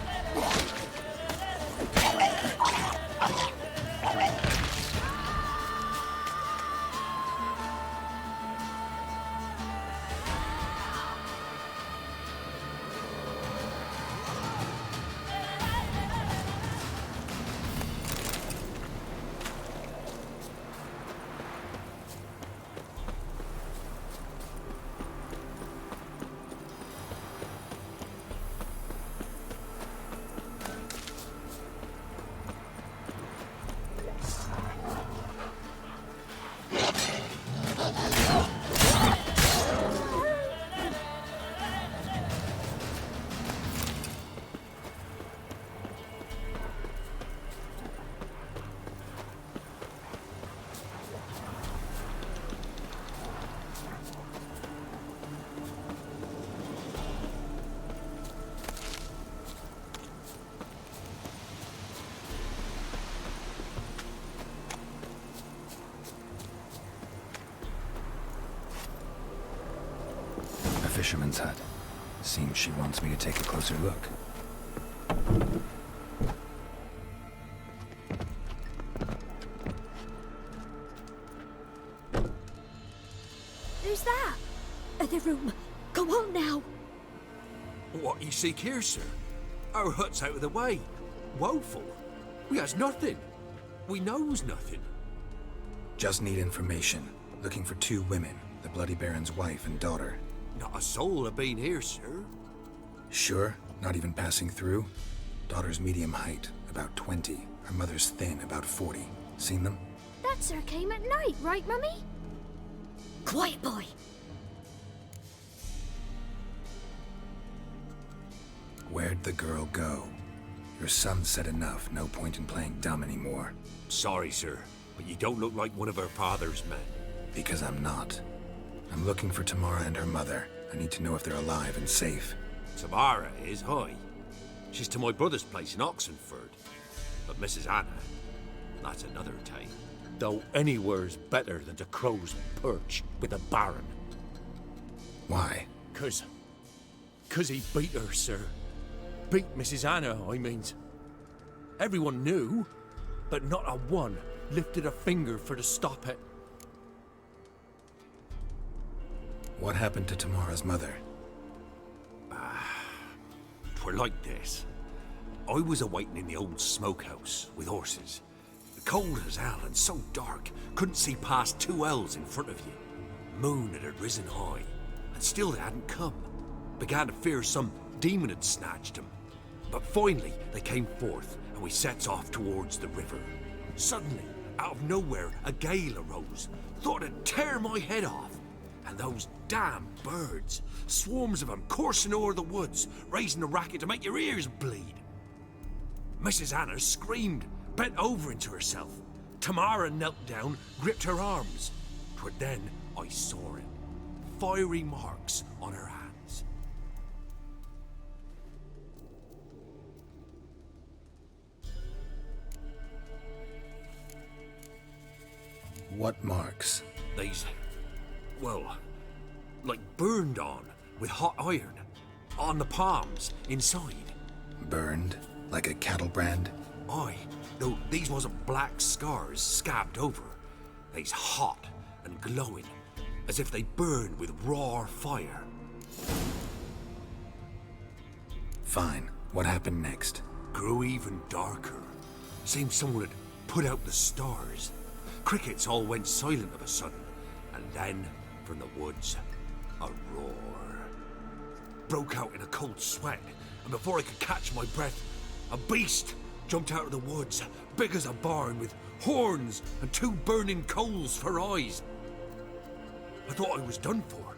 Fisherman's hut. Seems she wants me to take a closer look. Who's that? The room. Go on now. What you seek here, sir? Our hut's out of the way. Woeful. We has nothing. We knows nothing. Just need information. Looking for 2 women, the Bloody Baron's wife and daughter. Not a soul have been here, sir. Sure? Not even passing through? Daughter's medium height, about 20. Her mother's thin, about 40. Seen them? That sir came at night, right, Mummy? Quiet, boy. Where'd the girl go? Your son said enough, no point in playing dumb anymore. Sorry, sir, but you don't look like one of her father's men. Because I'm not. I'm looking for Tamara and her mother. I need to know if they're alive and safe. Tamara is, hi. She's to my brother's place in Oxenford. But Mrs. Anna, that's another tale. Though anywhere's better than to Crow's Perch with a Baron. Why? Cause he beat her, sir. Beat Mrs. Anna, I means. Everyone knew, but not a one lifted a finger for to stop it. What happened to Tamara's mother? Twere like this. I was awaiting in the old smokehouse with horses. Cold as hell and so dark, couldn't see past 2 ells in front of you. Moon had risen high, and still they hadn't come. Began to fear some demon had snatched them. But finally they came forth, and we sets off towards the river. Suddenly, out of nowhere, a gale arose. Thought it'd tear my head off. And those damn birds, swarms of them coursing o'er the woods, raising a racket to make your ears bleed. Mrs. Anna screamed, bent over into herself. Tamara knelt down, gripped her arms. 'Twere then I saw it. Fiery marks on her hands. What marks? These, well, like burned on with hot iron. On the palms, inside. Burned? Like a cattle brand? Aye, though these wasn't black scars scabbed over. They's hot and glowing, as if they burned with raw fire. Fine. What happened next? Grew even darker. Seemed someone had put out the stars. Crickets all went silent of a sudden, and then, from the woods, a roar. Broke out in a cold sweat, and before I could catch my breath, a beast jumped out of the woods, big as a barn, with horns and 2 burning coals for eyes. I thought I was done for.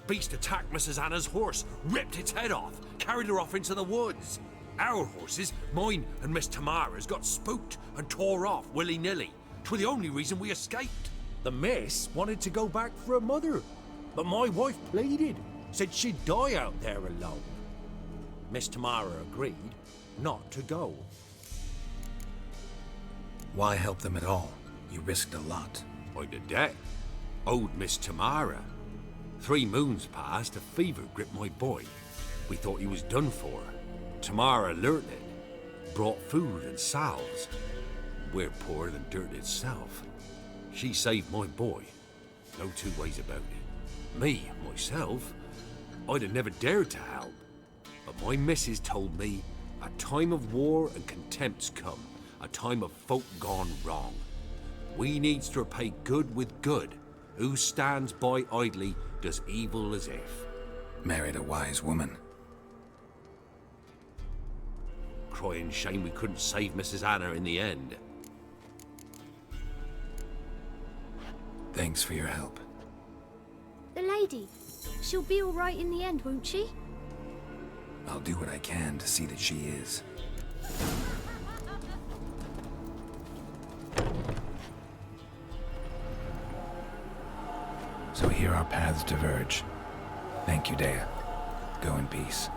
Beast attacked Mrs. Anna's horse, ripped its head off, carried her off into the woods. Our horses, mine and Miss Tamara's, got spooked and tore off willy-nilly. 'Twere the only reason we escaped. The miss wanted to go back for her mother, but my wife pleaded, said she'd die out there alone. Miss Tamara agreed not to go. Why help them at all? You risked a lot. I'd a debt. Owed Miss Tamara. 3 moons passed, a fever gripped my boy. We thought he was done for. Tamara learnt it. Brought food and salves. We're poorer than dirt itself. She saved my boy. No 2 ways about it. Me, myself, I'd have never dared to help. But my missus told me a time of war and contempt's come. A time of folk gone wrong. We needs to repay good with good. Who stands by idly does evil as if. Married a wise woman. Crying shame we couldn't save Mrs. Anna in the end. Thanks for your help. The lady. She'll be all right in the end, won't she? I'll do what I can to see that she is. So here our paths diverge. Thank you, Dea. Go in peace.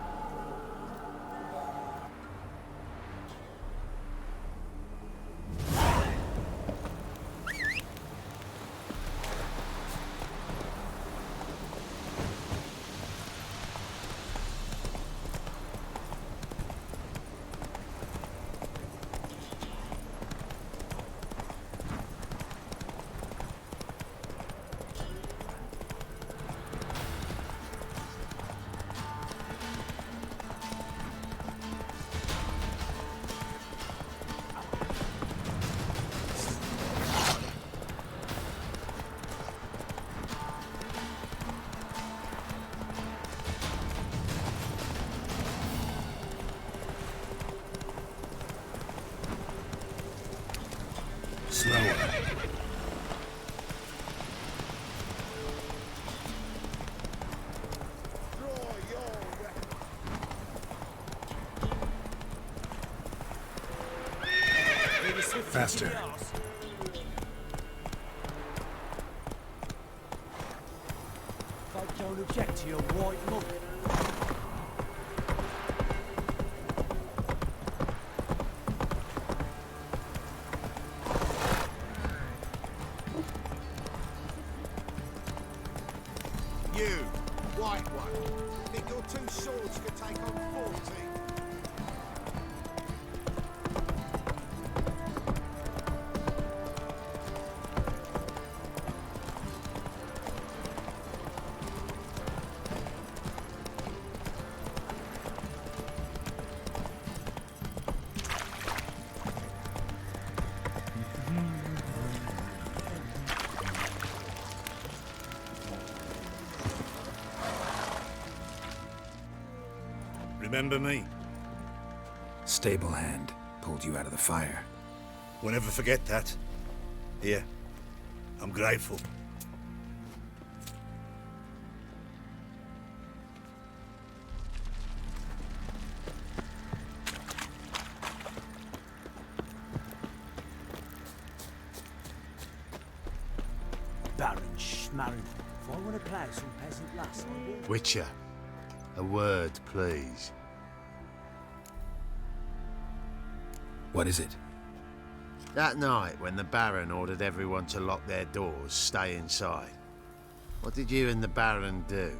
Slower. Faster. I don't object to your white look. You, white one, think your two swords could take on 40? Remember me? Stable hand pulled you out of the fire. We'll never forget that. Here, I'm grateful. Baron Schmarren. If I want to play some peasant lass, I will. Witcher, a word, please. What is it? That night when the Baron ordered everyone to lock their doors, stay inside. What did you and the Baron do?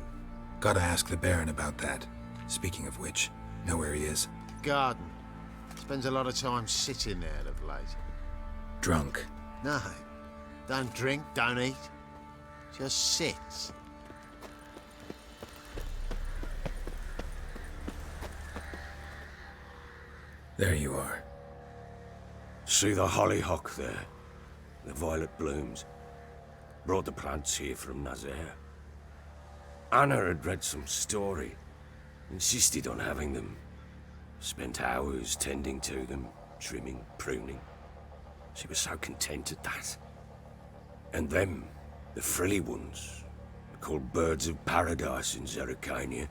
Gotta ask the Baron about that. Speaking of which, know where he is? Garden. Spends a lot of time sitting there of late. Drunk. No. Don't drink, don't eat. Just sits. There you are. See the hollyhock there? The violet blooms. Brought the plants here from Nazaire. Anna had read some story. Insisted on having them. Spent hours tending to them, trimming, pruning. She was so content at that. And them, the frilly ones, called birds of paradise in Zerrikania.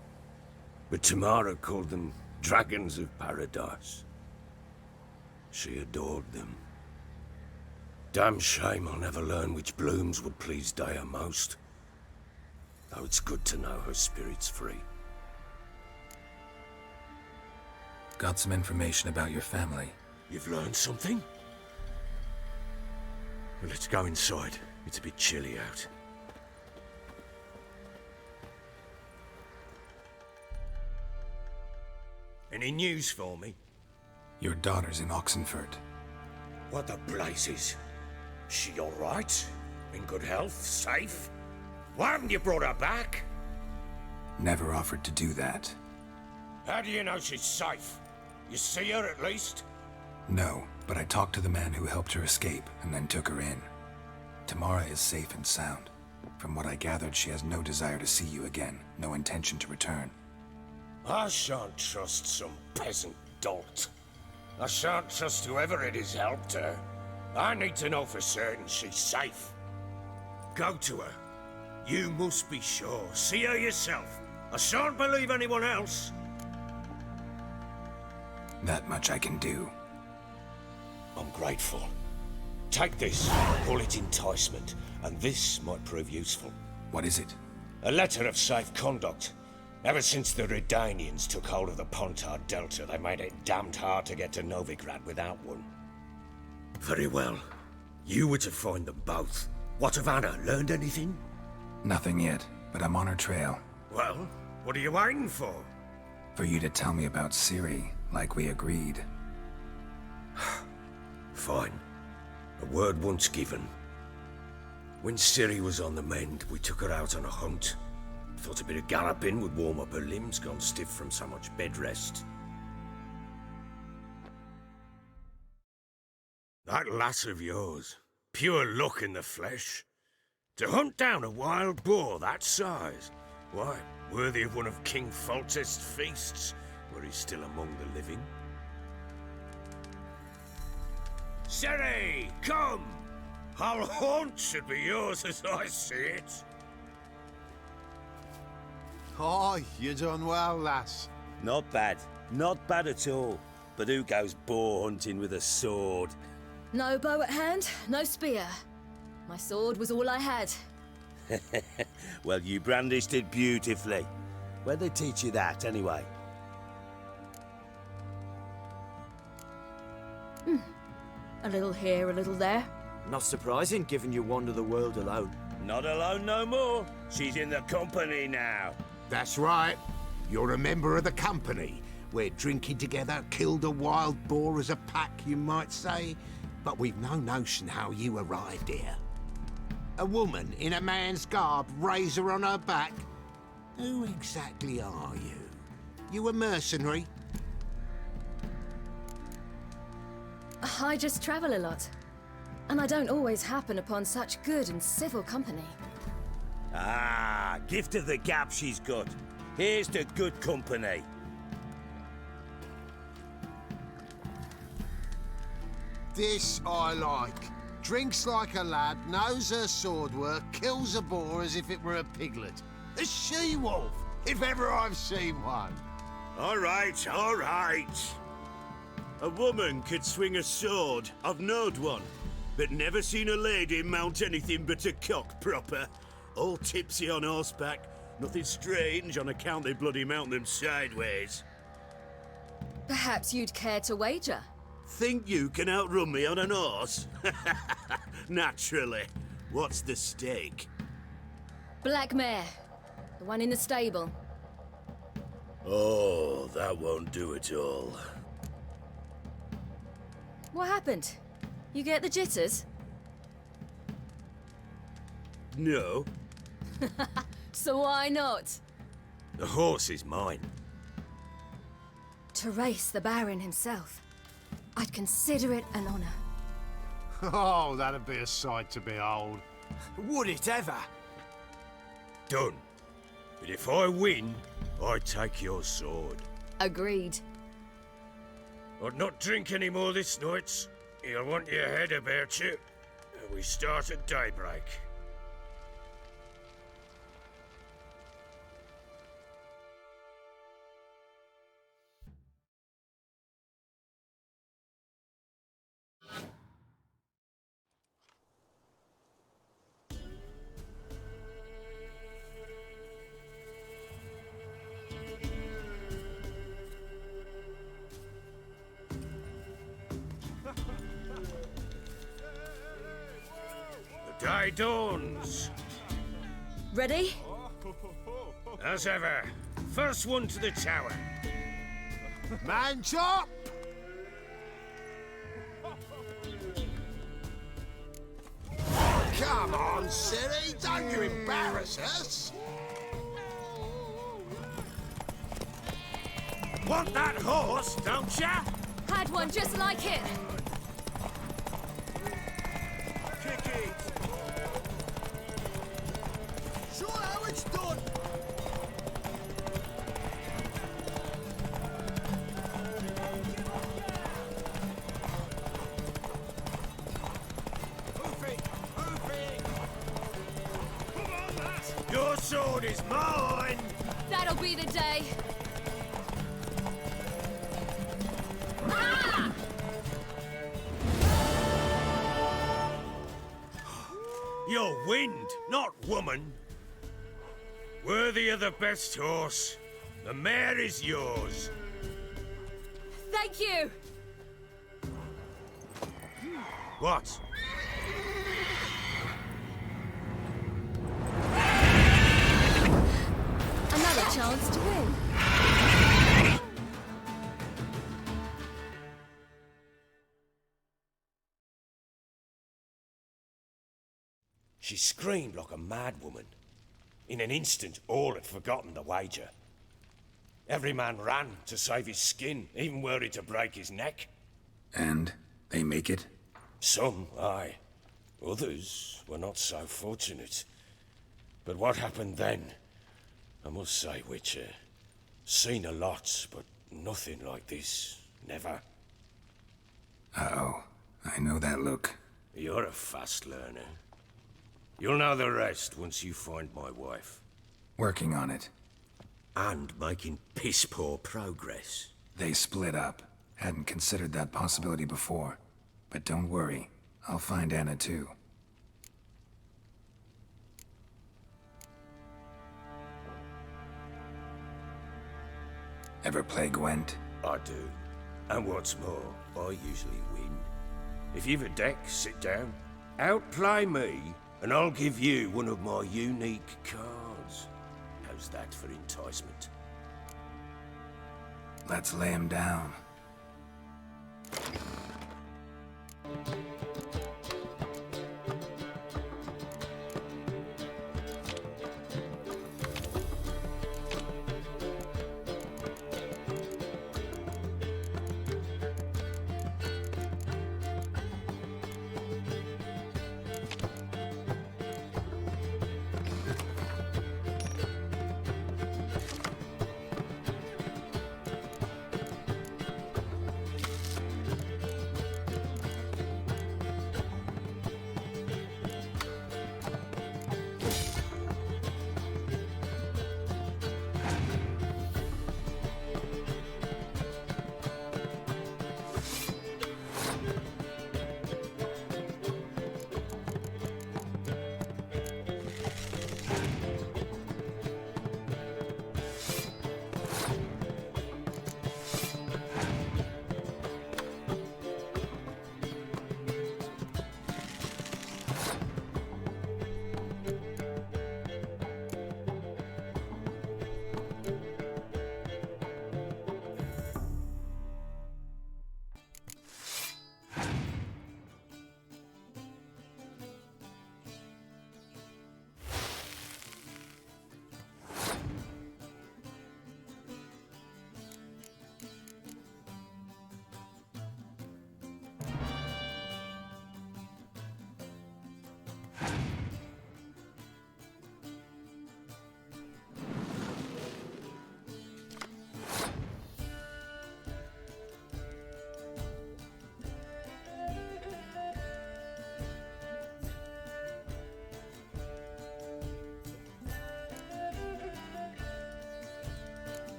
But Tamara called them dragons of paradise. She adored them. Damn shame I'll never learn which blooms would please Dea most. Though it's good to know her spirit's free. Got some information about your family. You've learned something? Well, let's go inside. It's a bit chilly out. Any news for me? Your daughter's in Oxenfurt. What the blazes? She all right? In good health? Safe? Why haven't you brought her back? Never offered to do that. How do you know she's safe? You see her at least? No, but I talked to the man who helped her escape and then took her in. Tamara is safe and sound. From what I gathered, she has no desire to see you again, no intention to return. I shan't trust some peasant dolt. I shan't trust whoever it is helped her. I need to know for certain she's safe. Go to her. You must be sure. See her yourself. I shan't believe anyone else. That much I can do. I'm grateful. Take this, call it enticement, and this might prove useful. What is it? A letter of safe conduct. Ever since the Redanians took hold of the Pontar Delta, they made it damned hard to get to Novigrad without one. Very well. You were to find them both. What of Anna? Learned anything? Nothing yet, but I'm on her trail. Well, what are you waiting for? For you to tell me about Ciri, like we agreed. Fine. A word once given. When Ciri was on the mend, we took her out on a hunt. Thought a bit of galloping would warm up her limbs, gone stiff from so much bed rest. That lass of yours, pure luck in the flesh. To hunt down a wild boar that size, why, worthy of one of King Foltest's feasts, were he still among the living. Ciri, come! Whole haunt should be yours as I see it. Oh, you done well, lass. Not bad. Not bad at all. But who goes boar hunting with a sword? No bow at hand, no spear. My sword was all I had. Well, you brandished it beautifully. Where'd they teach you that, anyway? A little here, a little there. Not surprising, given you wander the world alone. Not alone no more. She's in the company now. That's right. You're a member of the company. We're drinking together, killed a wild boar as a pack, you might say. But we've no notion how you arrived here. A woman in a man's garb, razor on her back. Who exactly are you? You a mercenary? I just travel a lot. And I don't always happen upon such good and civil company. Ah, gift of the gab she's got. Here's to good company. This I like. Drinks like a lad, knows her sword work, kills a boar as if it were a piglet. A she-wolf, if ever I've seen one. All right, all right. A woman could swing a sword. I've knowed one. But never seen a lady mount anything but a cock proper. All tipsy on horseback. Nothing strange on account they bloody mount them sideways. Perhaps you'd care to wager? Think you can outrun me on an horse? Naturally. What's the stake? Black mare. The one in the stable. Oh, that won't do it all. What happened? You get the jitters? No. So why not? The horse is mine. To race the Baron himself. I'd consider it an honor. Oh, that'd be a sight to behold. Would it ever? Done. But if I win, I take your sword. Agreed. I'd not drink any more this night. You'll want your head about you. We start at daybreak. The day dawns. Ready? As ever. First one to the tower. Man chop! Come on, Ciri, don't you embarrass us. Want that horse, don't ya? Had one just like it. Kick it. Show how it's done. Your sword is mine! That'll be the day. You're wind, not woman. Worthy of the best horse. The mare is yours. Thank you. What? Another chance to win. She screamed like a mad woman. In an instant, all had forgotten the wager. Every man ran to save his skin, even were it to break his neck. And they make it? Some, aye. Others were not so fortunate. But what happened then? I must say, Witcher, seen a lot, but nothing like this. Never. Uh-oh. I know that look. You're a fast learner. You'll know the rest once you find my wife. Working on it. And making piss-poor progress. They split up. Hadn't considered that possibility before. But don't worry. I'll find Anna too. Ever play Gwent? I do. And what's more, I usually win. If you've a deck, sit down. Outplay me, and I'll give you one of my unique cards. How's that for enticement? Let's lay him down.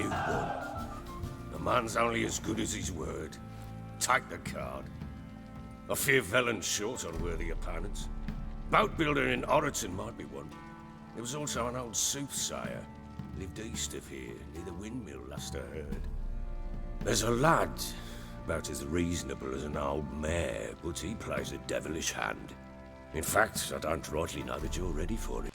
you won. A man's only as good as his word. Take the card. I fear Velen's short on worthy opponents. Boat builder in Oroton might be one. There was also an old soothsayer. Lived east of here, near the windmill, last I heard. There's a lad, about as reasonable as an old mare, but he plays a devilish hand. In fact, I don't rightly know that you're ready for it.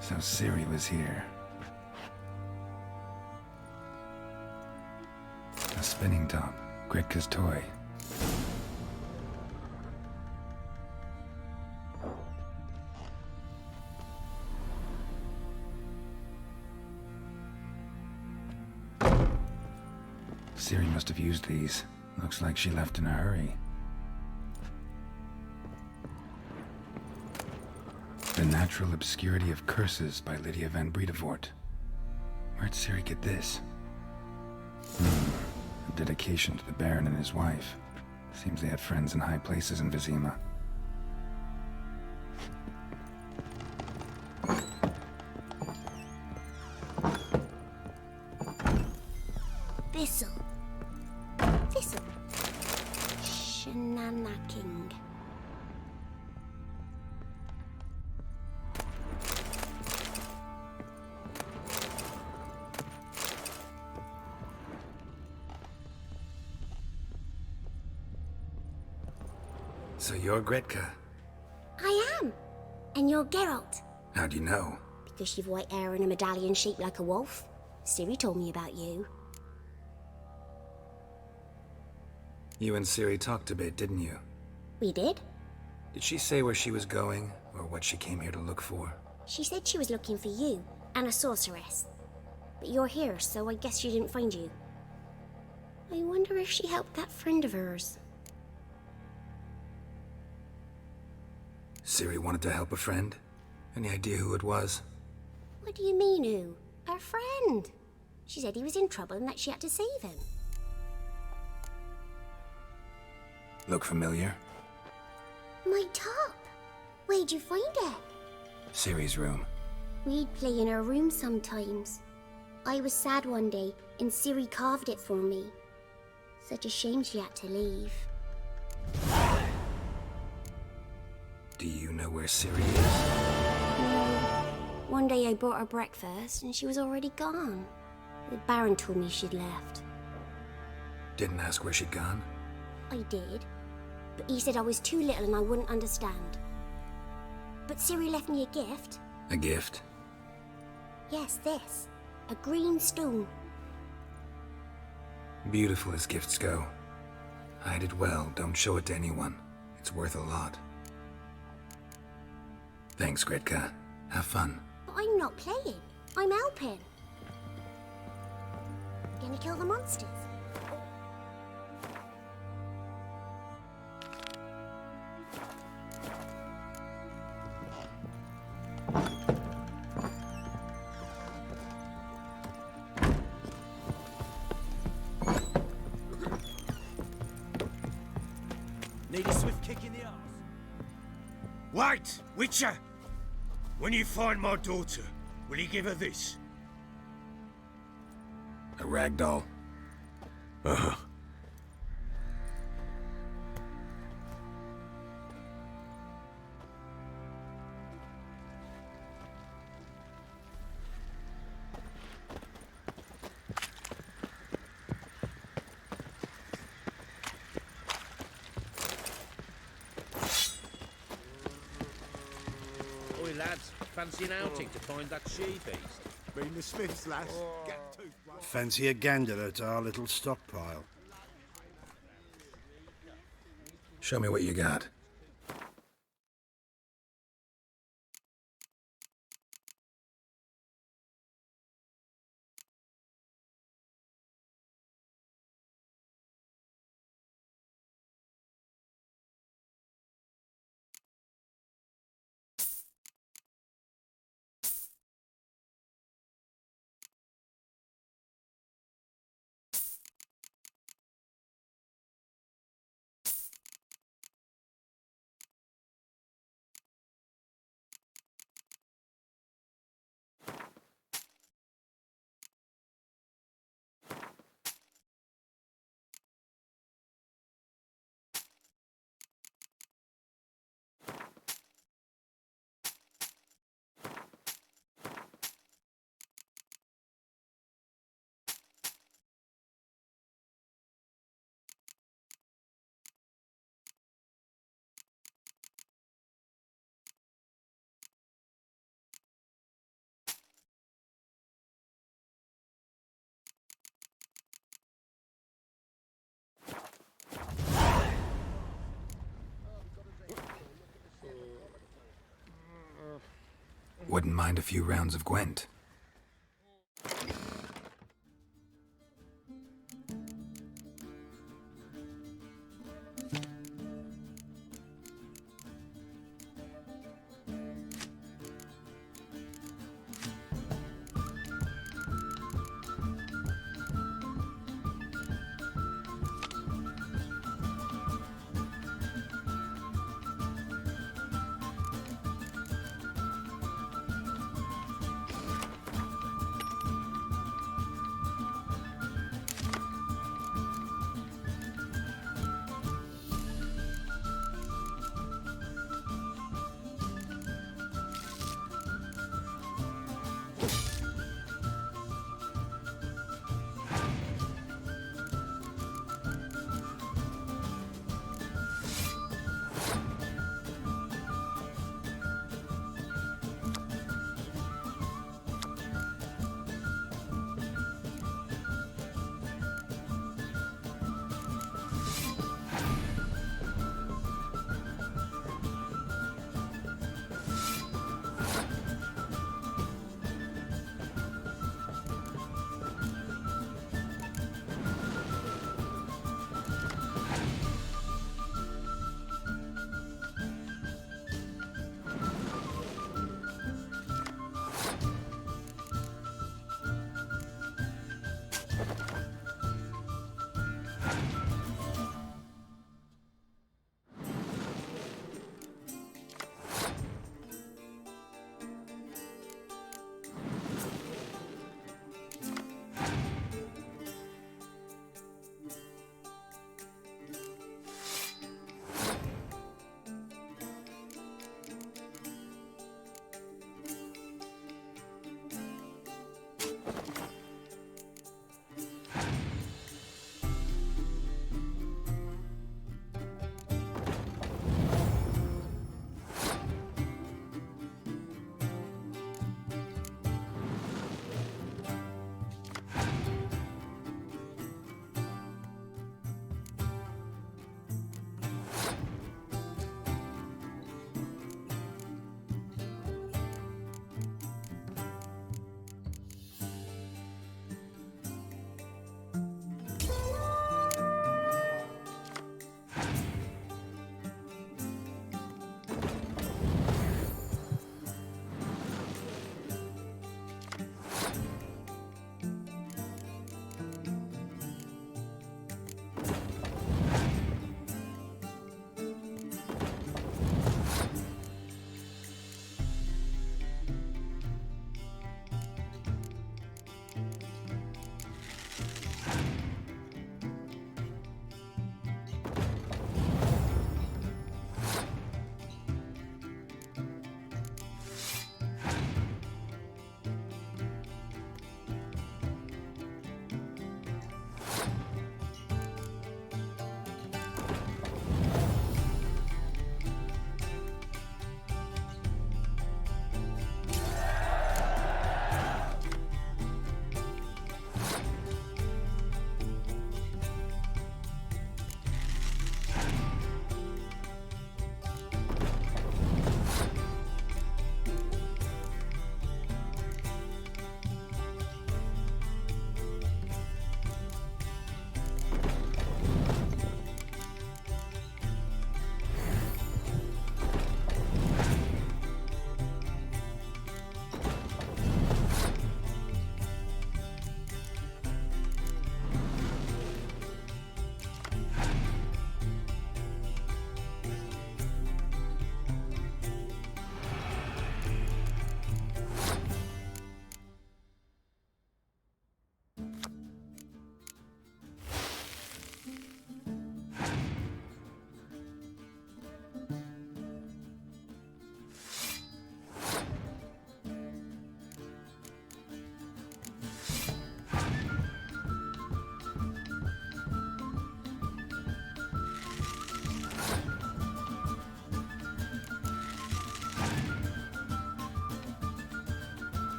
So Ciri was here. A spinning top, Gretka's toy. Ciri must have used these. Looks like she left in a hurry. The Natural Obscurity of Curses by Lydia van Bredevoort. Where'd Ciri get this? A dedication to the Baron and his wife. Seems they had friends in high places in Vizima. Thistle. Thistle. Shenanaking. So you're Gretka. I am. And you're Geralt. How do you know? Because you've white hair and a medallion shaped like a wolf. Ciri told me about you. You and Ciri talked a bit, didn't you? We did? Did she say where she was going, or what she came here to look for? She said she was looking for you, and a sorceress. But you're here, so I guess she didn't find you. I wonder if she helped that friend of hers. Ciri wanted to help a friend? Any idea who it was? What do you mean, who? Her friend. She said he was in trouble and that she had to save him. Look familiar? My top. Where'd you find it? Ciri's room. We'd play in her room sometimes. I was sad one day, and Ciri carved it for me. Such a shame she had to leave. Do you know where Ciri is? No. One day I brought her breakfast, and she was already gone. The Baron told me she'd left. Didn't ask where she'd gone? I did, but he said I was too little and I wouldn't understand. But Ciri left me a gift. A gift? Yes, this. A green stone. Beautiful as gifts go. Hide it well, don't show it to anyone. It's worth a lot. Thanks, Gretka. Have fun. But I'm not playing. I'm helping. Gonna kill the monsters. Need a swift kick in the arse. Wait, Witcher! When you find my daughter, will you give her this? A rag doll. Uh-huh. Oi, lads, fancy an outing to find that she-beast? Been the Smiths, lass. Get to. Fancy a gander at our little stockpile. Show me what you got. Wouldn't mind a few rounds of Gwent.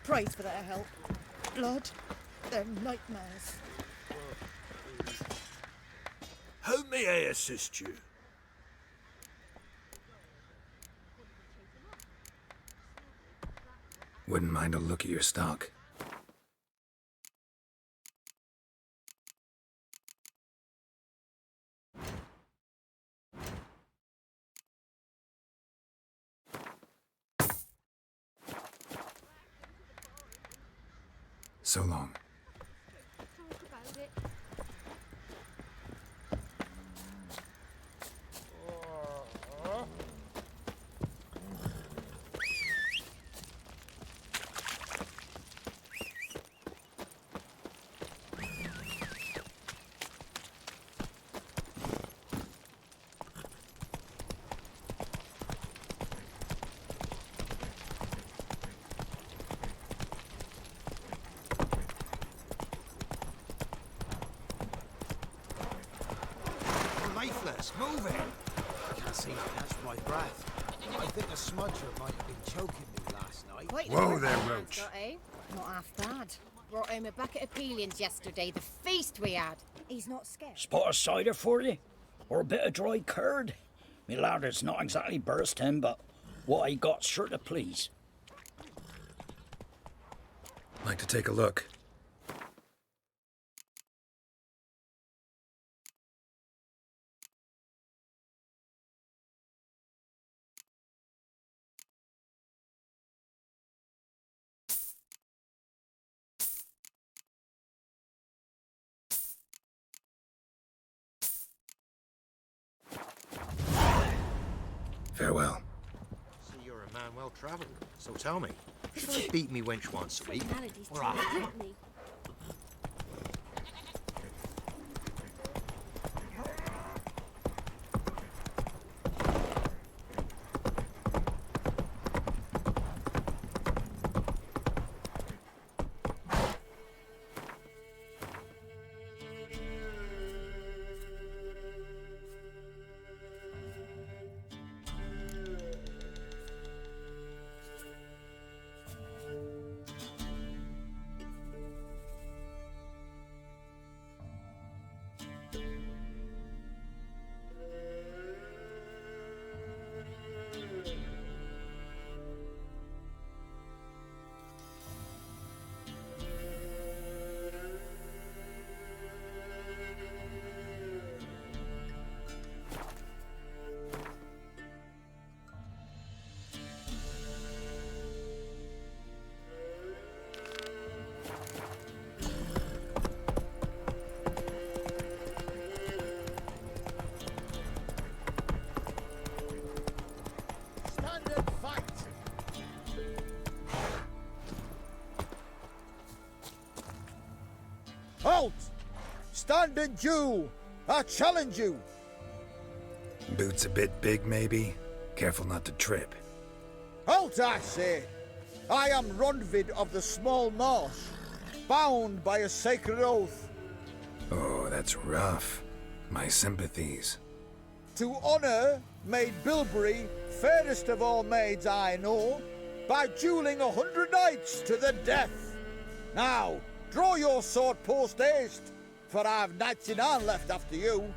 prays for their help. Blood, their nightmares. How may I assist you? Wouldn't mind a look at your stock. So long. Lifeless, moving! I can't seem to catch my breath. I think a smudger might have been choking me last night. Quite Whoa the there, man's Roach. got, eh? Not half bad. Brought home a bucket of peelings yesterday, the feast we had. He's not scared. Spot of cider for you? Or a bit of dry curd? Me lad, it's not exactly bursting, but what I got's sure to please. Like to take a look. Farewell. So you're a man well travelled. So tell me, should I beat me wench once a week? Or Halt! Stand and Jew! I challenge you! Boots a bit big, maybe? Careful not to trip. Halt, I say! I am Ronvid of the Small Marsh, bound by a sacred oath. Oh, that's rough. My sympathies. To honour Maid Bilberry, fairest of all maids I know, by duelling 100 knights to the death. Now, draw your sword post haste, for I've knights in hand left after you.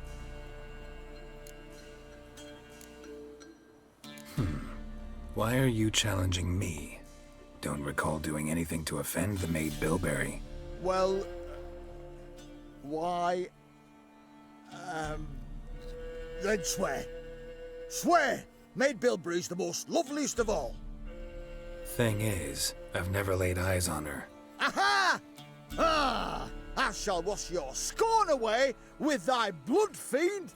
Why are you challenging me? Don't recall doing anything to offend the Maid Bilberry. Well, why... then swear. Swear! Maid Bilberry's the most loveliest of all. Thing is, I've never laid eyes on her. Aha! Ah! I shall wash your scorn away with thy blood, fiend!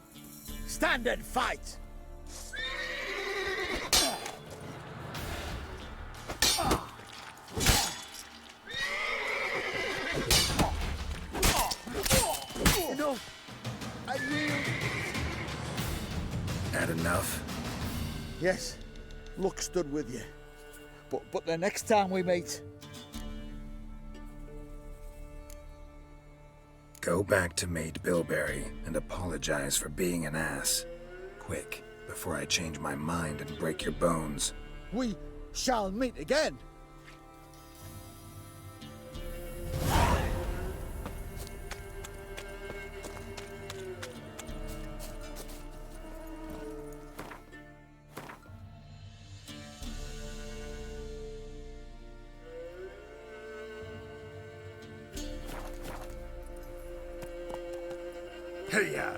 Stand and fight! No, I yield. Had enough? Yes, luck stood with you. But the next time we meet... Go back to Maid Bilberry and apologize for being an ass. Quick, before I change my mind and break your bones. We shall meet again. Hey-ya!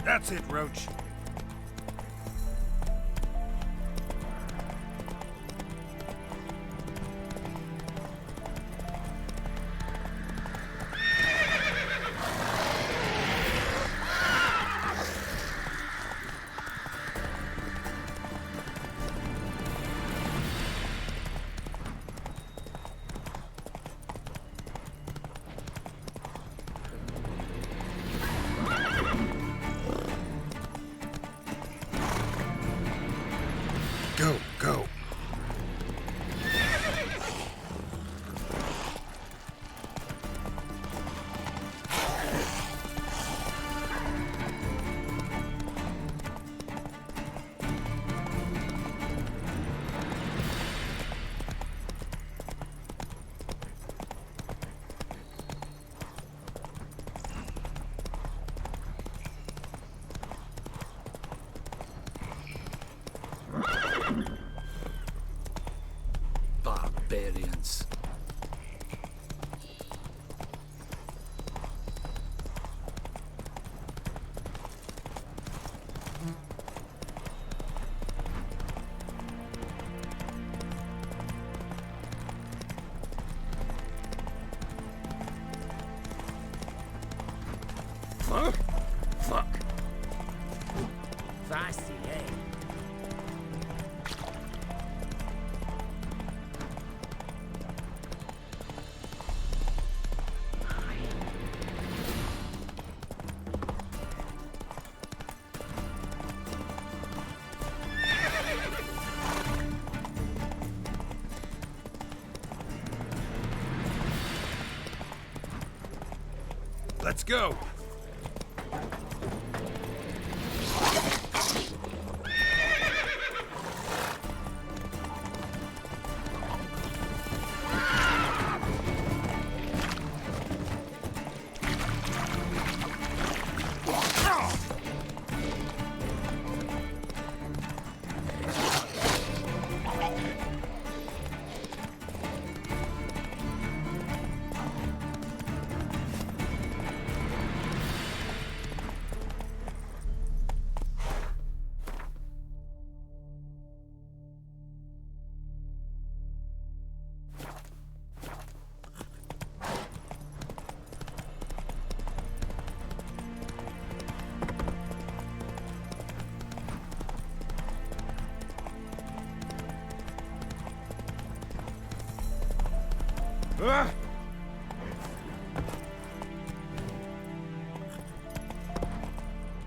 That's it, Roach. Go, go. Barbarians. Huh? Fuck. Feisty, eh? Let's go.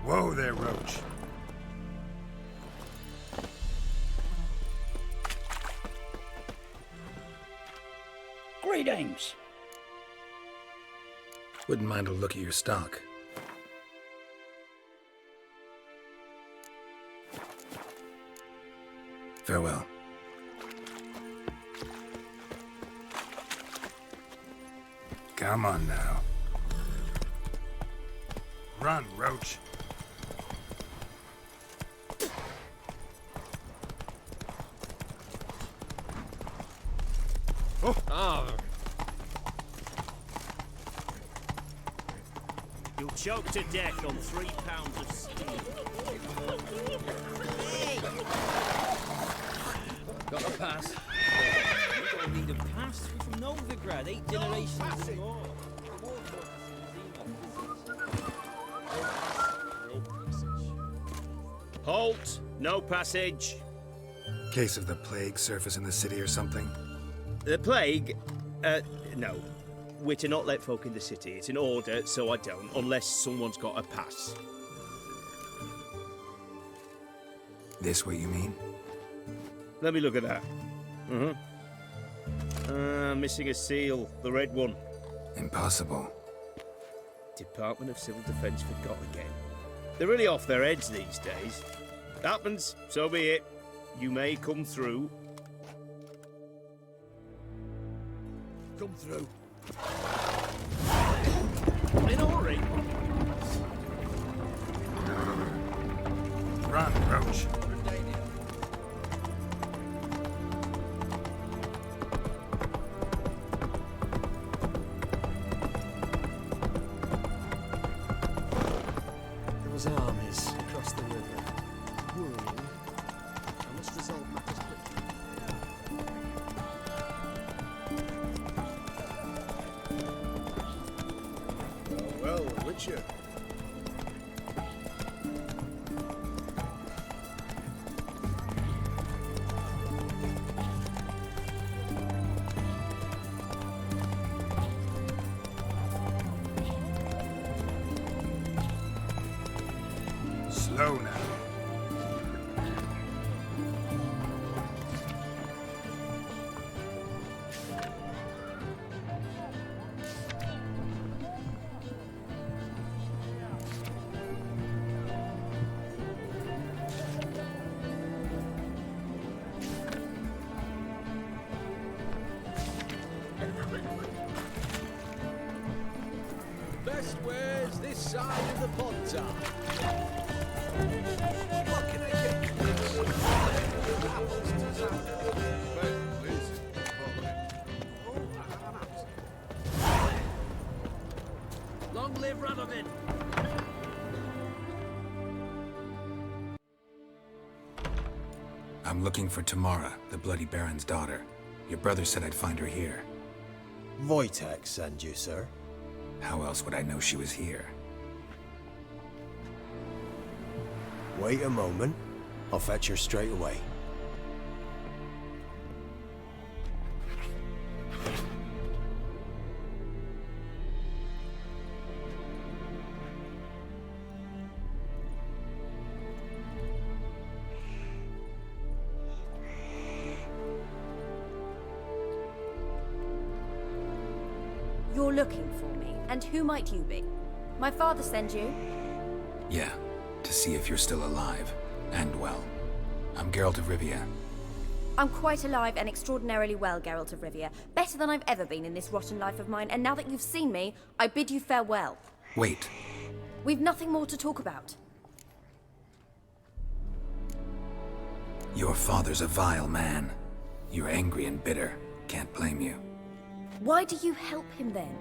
Whoa there, Roach. Greetings. Wouldn't mind a look at your stock. Farewell. Come on now. Run, Roach. Oh. You'll choke to death on 3 pounds of steel. Got a pass. You don't need a pass. We're from Novigrad, 8 generations and more. Halt! No passage. Case of the plague surface in the city or something? The plague? No. We're to not let folk in the city. It's an order, so I don't, unless someone's got a pass. This what you mean? Let me look at that. Missing a seal. The red one. Impossible. Department of Civil Defence forgot again. They're really off their heads these days. Happens, so be it. You may come through. Come through. In a hurry. Run, Roach. Those armies across the river. Worrying. I must resolve matters quickly. Well, Witcher. Slow now. Best wares this side of the Pontar. What can I get you this? Apples to Long live Radovid! I'm looking for Tamara, the Bloody Baron's daughter. Your brother said I'd find her here. Wojtek send you, sir. How else would I know she was here? Wait a moment. I'll fetch her straight away. You're looking for me, and who might you be? My father sent you? Yeah, to see if you're still alive. And well. I'm Geralt of Rivia. I'm quite alive and extraordinarily well, Geralt of Rivia. Better than I've ever been in this rotten life of mine, and now that you've seen me, I bid you farewell. Wait. We've nothing more to talk about. Your father's a vile man. You're angry and bitter. Can't blame you. Why do you help him then?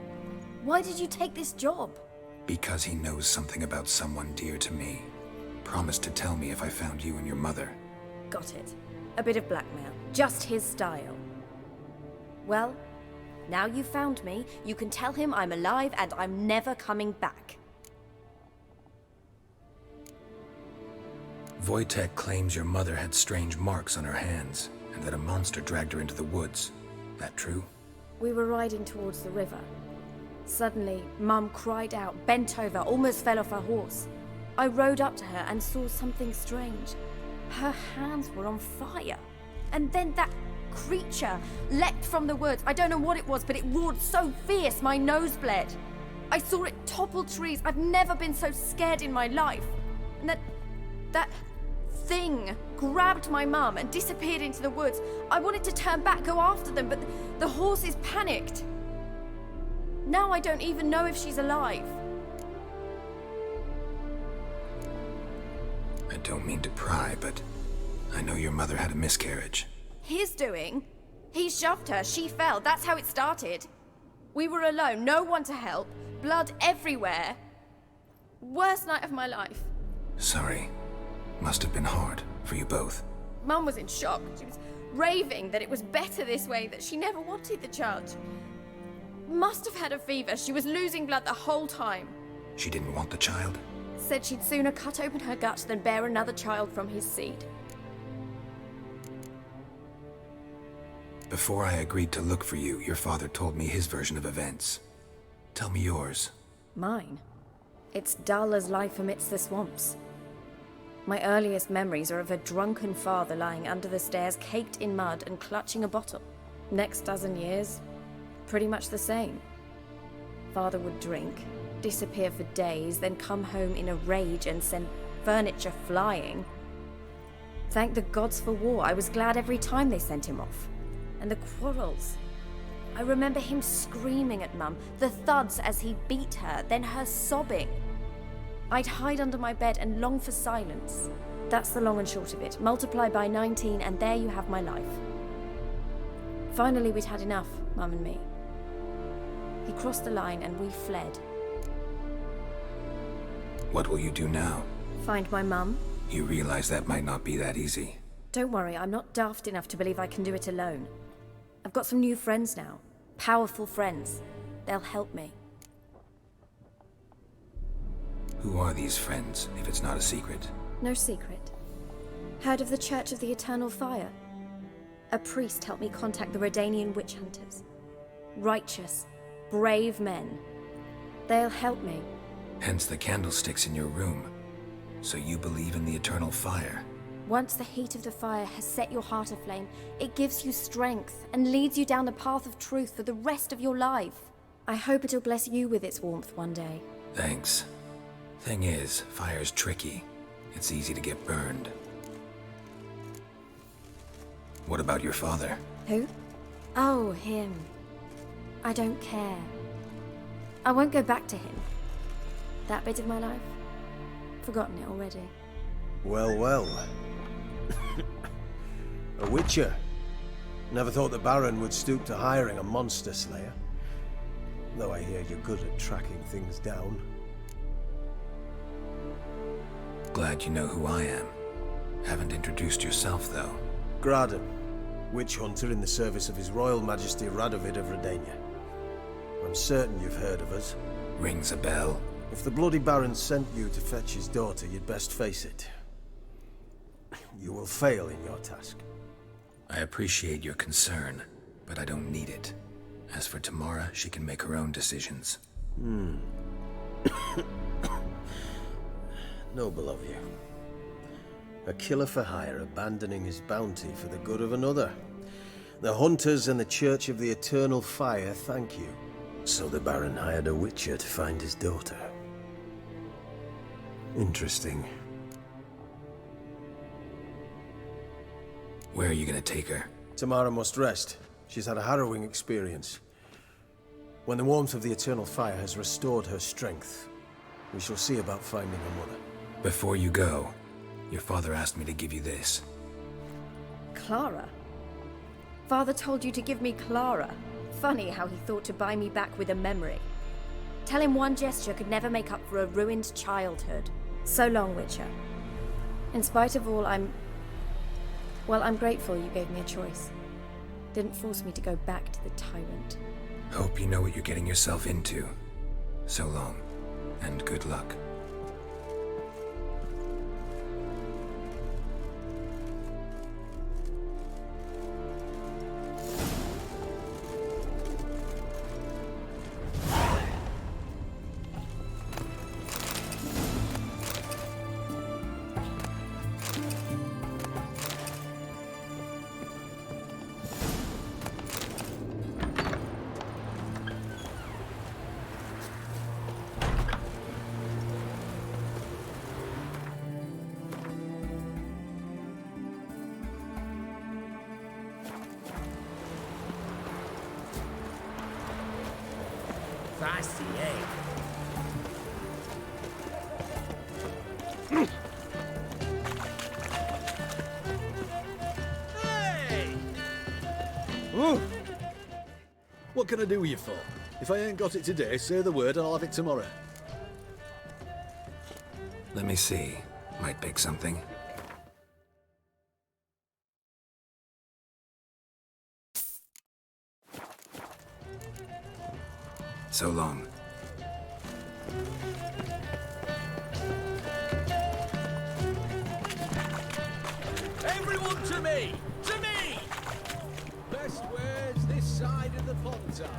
Why did you take this job? Because he knows something about someone dear to me. Promised to tell me if I found you and your mother. Got it. A bit of blackmail. Just his style. Well, now you've found me, you can tell him I'm alive and I'm never coming back. Wojtek claims your mother had strange marks on her hands, and that a monster dragged her into the woods. That true? We were riding towards the river. Suddenly, Mum cried out, bent over, almost fell off her horse. I rode up to her and saw something strange. Her hands were on fire. And then that creature leapt from the woods. I don't know what it was, but it roared so fierce my nose bled. I saw it topple trees. I've never been so scared in my life. And that thing grabbed my mum and disappeared into the woods. I wanted to turn back, go after them, but the horses panicked. Now I don't even know if she's alive. I don't mean to pry, but I know your mother had a miscarriage. His doing? He shoved her, she fell, that's how it started. We were alone, no one to help, blood everywhere. Worst night of my life. Sorry. Must have been hard for you both. Mum was in shock. She was raving that it was better this way, that she never wanted the child. Must have had a fever. She was losing blood the whole time. She didn't want the child? Said she'd sooner cut open her gut than bear another child from his seed. Before I agreed to look for you, your father told me his version of events. Tell me yours. Mine? It's dull as life amidst the swamps. My earliest memories are of a drunken father lying under the stairs, caked in mud and clutching a bottle. Next dozen years, pretty much the same. Father would drink, disappear for days, then come home in a rage and send furniture flying. Thank the gods for war. I was glad every time they sent him off. And the quarrels. I remember him screaming at Mum, the thuds as he beat her, then her sobbing. I'd hide under my bed and long for silence. That's the long and short of it. Multiply by 19 and there you have my life. Finally we'd had enough, Mum and me. He crossed the line and we fled. What will you do now? Find my mum. You realize that might not be that easy. Don't worry, I'm not daft enough to believe I can do it alone. I've got some new friends now. Powerful friends. They'll help me. Who are these friends, if it's not a secret? No secret. Heard of the Church of the Eternal Fire? A priest helped me contact the Redanian witch hunters. Righteous, brave men. They'll help me. Hence the candlesticks in your room. So you believe in the eternal fire? Once the heat of the fire has set your heart aflame, it gives you strength and leads you down the path of truth for the rest of your life. I hope it'll bless you with its warmth one day. Thanks. Thing is, fire's tricky. It's easy to get burned. What about your father? Who? Oh, him. I don't care. I won't go back to him. That bit of my life? Forgotten it already. Well, well. A witcher. Never thought the Baron would stoop to hiring a monster slayer. Though I hear you're good at tracking things down. Glad you know who I am. Haven't introduced yourself, though. Graden, witch hunter in the service of His Royal Majesty Radovid of Redania. I'm certain you've heard of us. Rings a bell. If the bloody Baron sent you to fetch his daughter, you'd best face it. You will fail in your task. I appreciate your concern, but I don't need it. As for Tamara, she can make her own decisions. Noble of you. A killer for hire abandoning his bounty for the good of another. The hunters and the Church of the Eternal Fire thank you. So the Baron hired a witcher to find his daughter. Interesting. Where are you gonna take her? Tamara must rest. She's had a harrowing experience. When the warmth of the Eternal Fire has restored her strength, we shall see about finding her mother. Before you go, your father asked me to give you this. Clara? Father told you to give me Clara. Funny how he thought to buy me back with a memory. Tell him one gesture could never make up for a ruined childhood. So long, Witcher. In spite of all, I'm grateful you gave me a choice. Didn't force me to go back to the tyrant. Hope you know what you're getting yourself into. So long, and good luck. spicy egg. Hey! Ooh. What can I do with you for? If I ain't got it today, say the word and I'll have it tomorrow. Let me see. Might pick something. So long. Everyone to me! To me! Best words this side of the Pontar.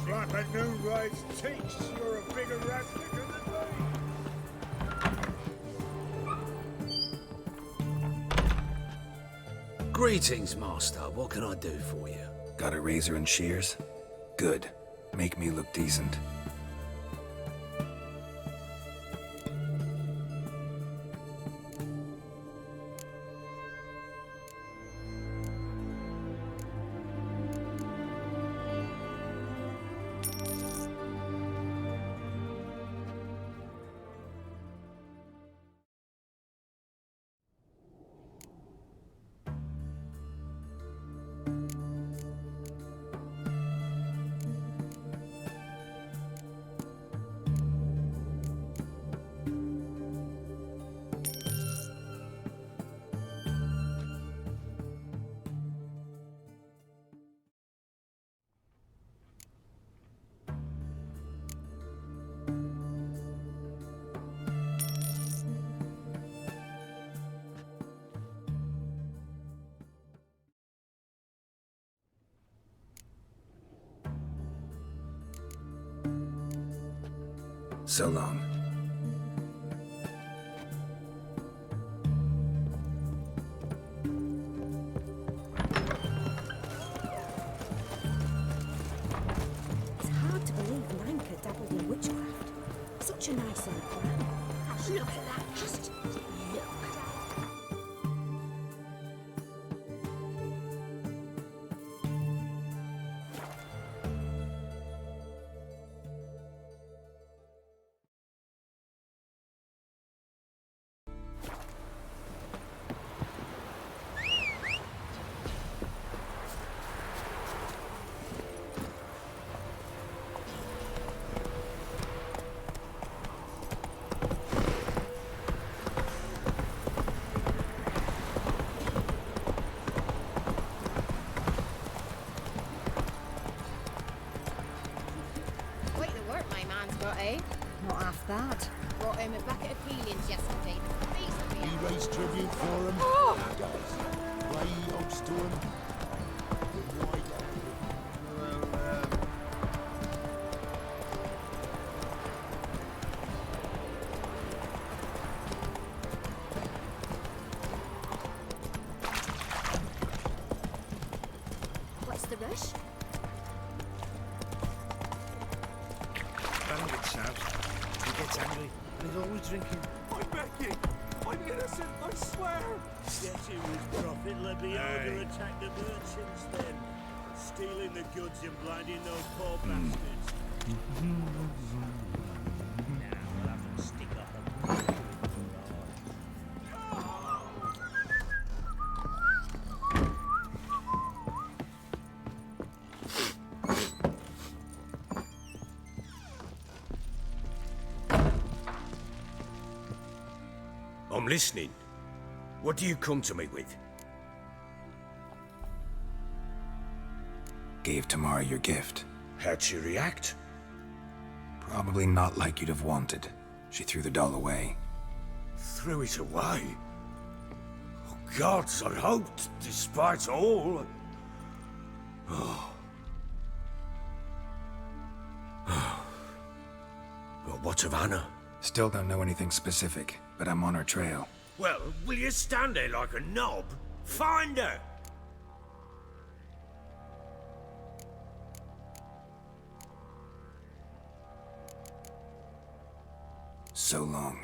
Slap a new ride's cheeks. You're a bigger rascal than me. Greetings, Master. What can I do for you? Got a razor and shears? Good. Make me look decent. So long. It's hard to believe Nanka dabbled in witchcraft. Such a nice old man. Look at that. Just look. Quite the work my man's got, eh? Not half bad. Brought him a bucket of peelings yesterday. The feast we He had. raised tribute for him. Oh! Way he odds to him. What's the rush? Bandit shouts. He gets angry and he's always drinking. I'm begging! I'm innocent, I swear! Guess it was Prophet Lebioda who attacked the merchants then. Stealing the goods and blinding those poor bastards. Now we'll have them stick up a I'm listening. What do you come to me with? Gave Tamara your gift. How'd she react? Probably not like you'd have wanted. She threw the doll away. Threw it away? Oh, gods, I hoped, despite all. Oh. Well, what of Anna? Still don't know anything specific, but I'm on her trail. Well, will you stand there like a knob? Find her! So long.